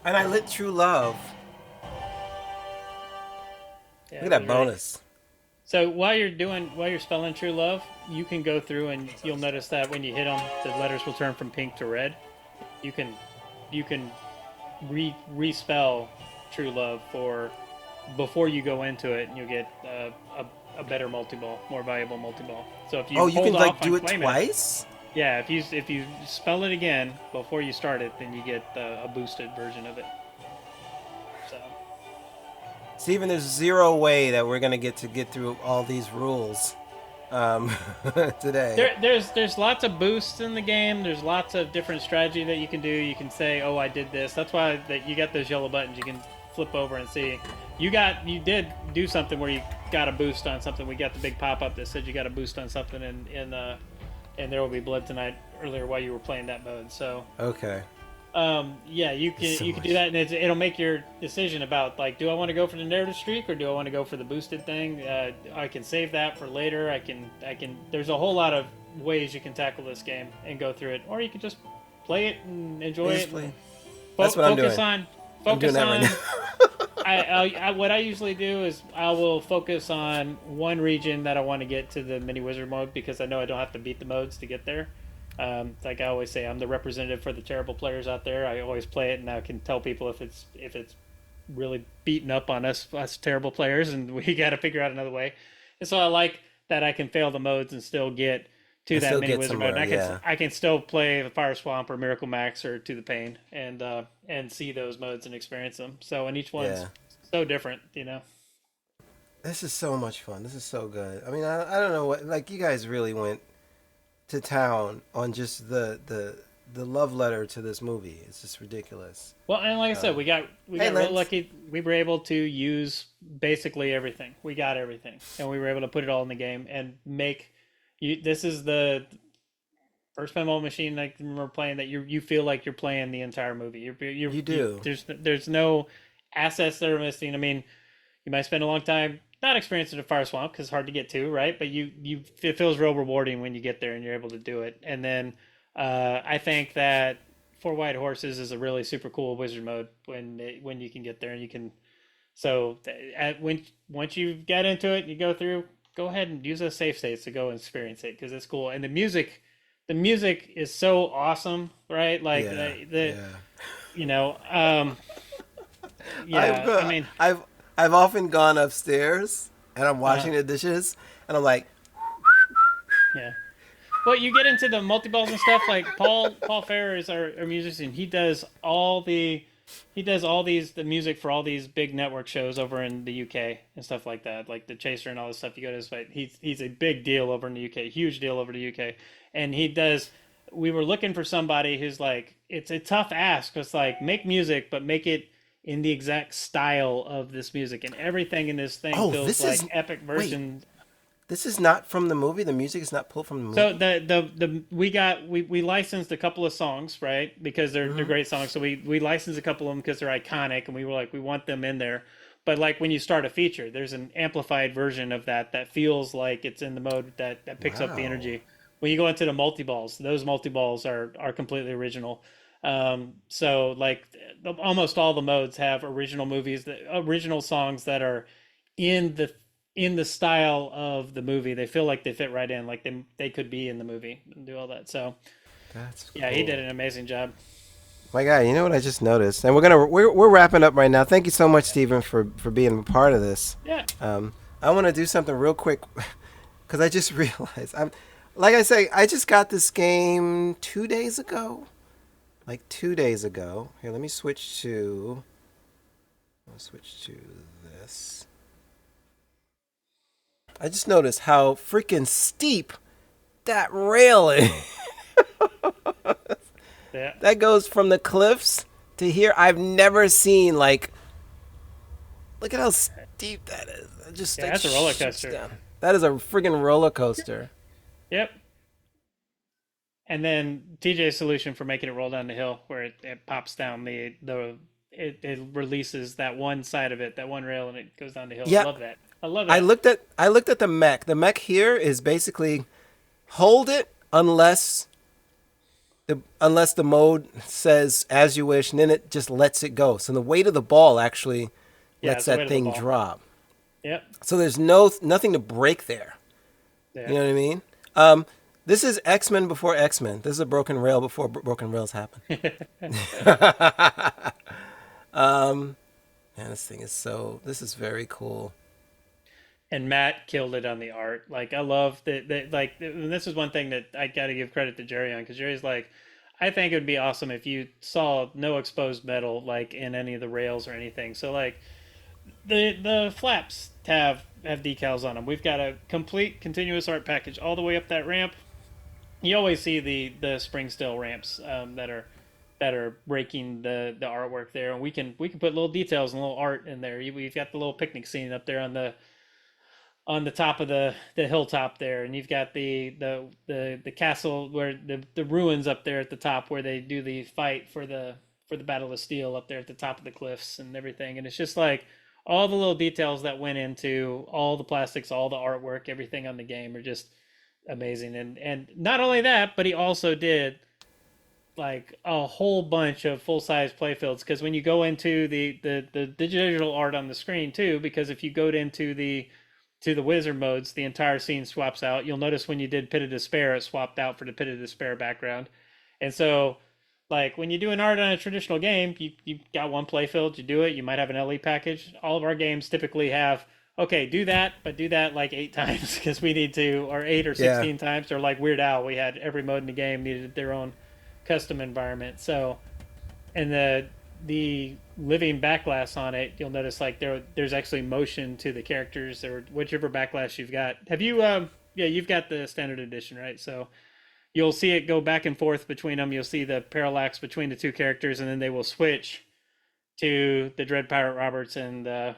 And I lit True Love. Yeah, Look at that right. bonus. So while you're spelling True Love, you can go through and you'll notice that when you hit them, the letters will turn from pink to red. You can you can respell True Love for before you go into it, and you'll get a better multi ball, more valuable multi ball. So if you Oh, you can hold like off on do it claiming it, twice? yeah, if you spell it again before you start it, then you get a boosted version of it. So Steven, there's zero way that we're gonna get through all these rules um, today. there's lots of boosts in the game. There's lots of different strategy that you can do. You can say, "Oh, I did this." That's why that you got those yellow buttons. You can flip over and see you did do something where you got a boost on something. We got the big pop up that said you got a boost on something in and There Will Be Blood Tonight earlier while you were playing that mode. So Okay. yeah, you can do that, and it'll make your decision about like, do I want to go for the narrative streak or do I want to go for the boosted thing? I can save that for later. I can. There's a whole lot of ways you can tackle this game and go through it, or you can just play it and enjoy it. And Basically, that's what I'm doing. I'm doing Focus that right on. now. What I usually do is I will focus on one region that I want to get to the mini wizard mode because I know I don't have to beat the modes to get there. Like I always say, I'm the representative for the terrible players out there. I always play it, and I can tell people if it's really beating up on us terrible players, and we got to figure out another way. And so I like that I can fail the modes and still get to And that still mini get wizard mode. somewhere. And Yeah. I can still play the Fire Swamp or Miracle Max or To the Pain and see those modes and experience them. So and each one's Yeah. so different, you know. This is so much fun. This is so good. I mean, I don't know what, like, you guys really went to town on just the love letter to this movie. It's just ridiculous. Well, and like I said, we Hey, got real Lance. lucky. We were able to use basically everything. We got everything, and we were able to put it all in the game and make you. This is the first pinball machine I can remember playing that you feel like you're playing the entire movie. You do. There's no assets that are missing. I mean, you might spend a long time not experiencing a fire swamp because it's hard to get to, right? But you it feels real rewarding when you get there and you're able to do it. And then I think that Four White Horses is a really super cool wizard mode when you can get there and you can. So when once you get into it, you go through. Go ahead and use those safe states to go and experience it because it's cool. And the music is so awesome, right? Like Yeah. the Yeah. you know, I've yeah. I mean, I've often gone upstairs and I'm uh, washing the dishes and I'm like, yeah. Well, you get into the multi balls and stuff. Like Paul Ferrer is our musician. He does all these the music for all these big network shows over in the UK and stuff like that, like the Chaser and all this stuff. You go to his site. He's a big deal over in the UK, huge deal over in the UK, and he does. We were looking for somebody who's like it's a tough ask. It's like make music, but make it in the exact style of this music, and everything in this thing oh, feels this like is epic wait, version. this is not from the movie. The music is not pulled from the So movie. we licensed a couple of songs, right? Because they're great songs. So we licensed a couple of them because they're iconic, and we were like we want them in there. But like when you start a feature, there's an amplified version of that feels like it's in the mode that picks up the Wow. energy. When you go into the multi balls, those multi balls are completely original. So like almost all the modes have original songs that are in the style of the movie. They feel like they fit right in, like they could be in the movie and do all that. So That's yeah, he did cool. an amazing job. My guy, you know what I just noticed, and we're wrapping up right now. Thank you so much, Stephen, for being a part of this. Yeah. Um, I want to do something real quick because I just realized like I say, I just got this game 2 days ago. Like 2 days ago. Here, let me switch to. I'll switch to this. I just noticed how freaking steep that rail is. Yeah. That goes from the cliffs to here. I've never seen like. Look at how steep that is. It just Yeah, like that's a roller shoots coaster. down. That is a freaking roller coaster. Yep. And then TJ's solution for making it roll down the hill, where it pops down it releases that one side of it, that one rail, and it goes down the hill. I Yeah, love that. I love I that. looked at I looked at the mech. The mech here is basically hold it unless the mode says as you wish, and then it just lets it go. So the weight of the ball actually Yeah, lets it's the weight that of the thing ball. drop. Yep. So there's nothing to break there. Yeah. You know what I mean? This is X-Men before X-Men. This is a broken rail before broken rails happen. Man, this thing is this is very cool. And Matt killed it on the art. Like I love that. Like and this is one thing that I got to give credit to Jerry on, because Jerry's like, I think it would be awesome if you saw no exposed metal like in any of the rails or anything. So like the flaps have decals on them. We've got a complete continuous art package all the way up that ramp. You always see the spring steel ramps that are breaking the artwork there, and we can put little details and little art in there. We've got the little picnic scene up there on the top of the hilltop there, and you've got the castle where the ruins up there at the top where they do the fight for the Battle of Steel up there at the top of the cliffs and everything. And it's just like all the little details that went into all the plastics, all the artwork, everything on the game are just amazing. And not only that, but he also did like a whole bunch of full size playfields, because when you go into the digital art on the screen too, because if you go into the wizard modes, the entire scene swaps out. You'll notice when you did Pit of Despair, it swapped out for the Pit of Despair background. And so, like when you do an art on a traditional game, you got one playfield, you do it. You might have an LE package. All of our games typically have, okay, do that, but do that like 8 times because we need to, or 8 or 16 Yeah. times, or like Weird Al, we had every mode in the game needed their own custom environment. So, and the living backlash on it, you'll notice like there's actually motion to the characters or whichever backlash you've got. Have you yeah, you've got the standard edition, right? So you'll see it go back and forth between them. You'll see the parallax between the two characters, and then they will switch to the Dread Pirate Roberts and the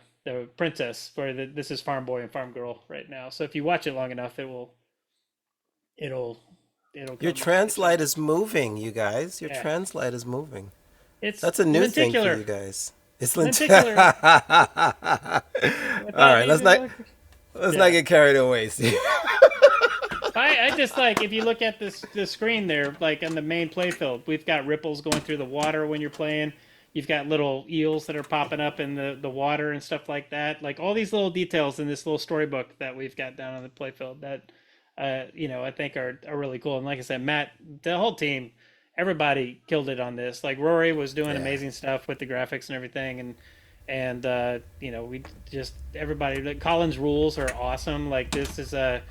Princess, where this is Farm Boy and Farm Girl right now. So if you watch it long enough, it'll it'll Your come to show. translite is moving, you guys. Your Yeah, translite is moving. it's That's a new thing for you lenticular, guys. It's lenticular. All Without right, even look. let's not Yeah. get carried away, Steve. I just like if you look at the screen there, like on the main playfield, we've got ripples going through the water when you're playing. You've got little eels that are popping up in the water and stuff like that. Like all these little details in this little storybook that we've got down on the playfield that I think are really cool. And like I said, Matt, the whole team, everybody killed it on this. Like Rory was doing Yeah. amazing stuff with the graphics and everything, and we just everybody. Like Colin's rules are awesome. Like this is a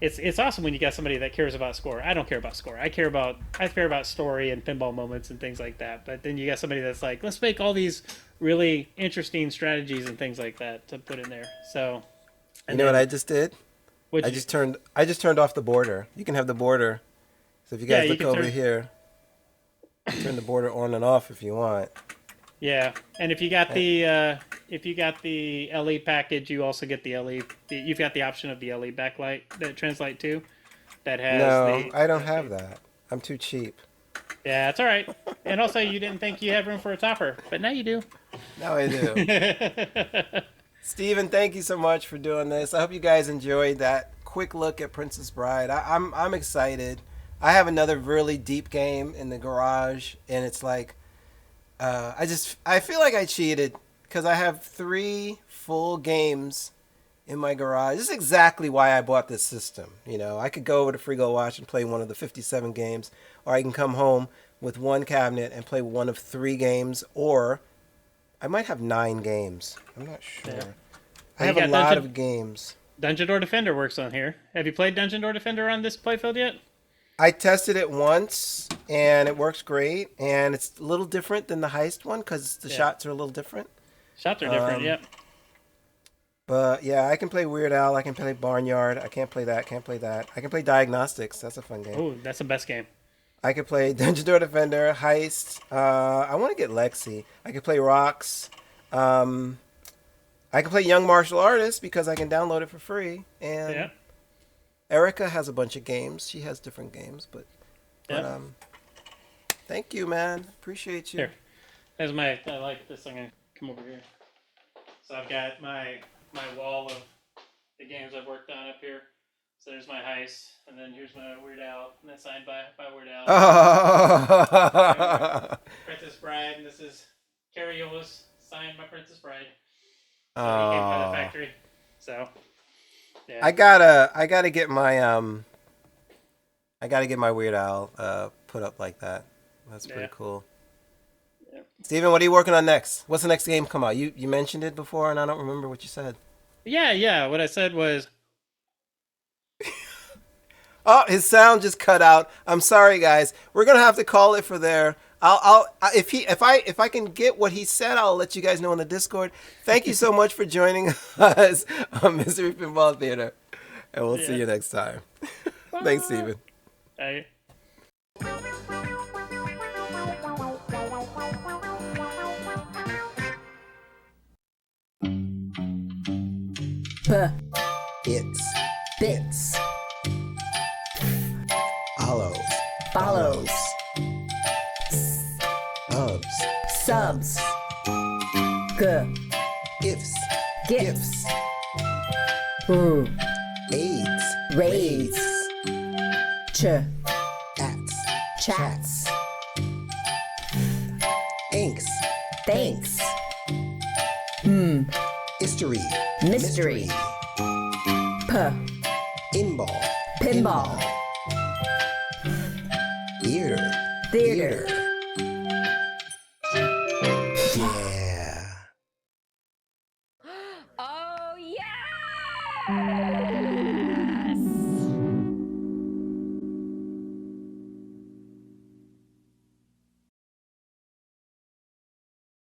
it's awesome when you got somebody that cares about score. I don't care about score. I care about story and pinball moments and things like that. But then you got somebody that's like, let's make all these really interesting strategies and things like that to put in there. So, You and know what then I just did? which I just turned off the border. You can have the border. So if you yeah, guys you look can over turn here, turn the border on and off if you want. yeah, and if you got Eh, the LE package, you also get the LE. You've got the option of the LE backlight that translate too. That has No, the I don't have that. I'm too cheap. yeah, it's all right. And also, you didn't think you had room for a topper, but now you do. Now I do. Steven, thank you so much for doing this. I hope you guys enjoyed that quick look at Princess Bride. I'm excited. I have another really deep game in the garage, and it's like I feel like I cheated because I have 3 full games in my garage. This is exactly why I bought this system. You know, I could go over to Frigo Watch and play one of the 57 games, or I can come home, with one cabinet and play one of 3 games, or I might have 9 games. I'm not sure. Yeah. I Well, have you a got lot Dungeon- of games. Dungeon Door Defender works on here. Have you played Dungeon Door Defender on this playfield yet? I tested it once and it works great, and it's a little different than the heist one because the Yeah. shots are a little different. Shots are different. Yep. But yeah, I can play Weird Al. I can play Barnyard. I can't play that. Can't play that. I can play Diagnostics. That's a fun game. Oh, that's the best game. I could play Dungeon Door Defender, Heist. I want to get Lexi. I could play Rocks. I can play Young Martial Artist because I can download it for free. And Yeah. Erica has a bunch of games. She has different games, but Yeah. thank you, man. Appreciate you. Here. There's my. I like this. I'm gonna come over here. So I've got my wall of the games I've worked on up here. So there's my heist, and then here's my Weird Al, and that's signed by Weird Al. Oh. Princess Bride, and this is Carriolis, signed by Princess Bride. So he came by the factory. So yeah. I gotta get my Weird Al put up like that. That's pretty cool. Yeah. Steven, what are you working on next? What's the next game come out? You mentioned it before and I don't remember what you said. Yeah. What I said was, Oh, his sound just cut out. I'm sorry, guys. We're gonna have to call it for there. If I can get what he said, I'll let you guys know on the Discord. Thank you so much for joining us on Mystery Pinball Theater, and we'll see you next time. Thanks, Steven. I. It's Bits, follows, follows, ubs, subs, ifs, gifts, aids, raids, ats, chats, inks, thanks, history, mystery, inball, pinball, theater. theater. Yeah. Oh, yes!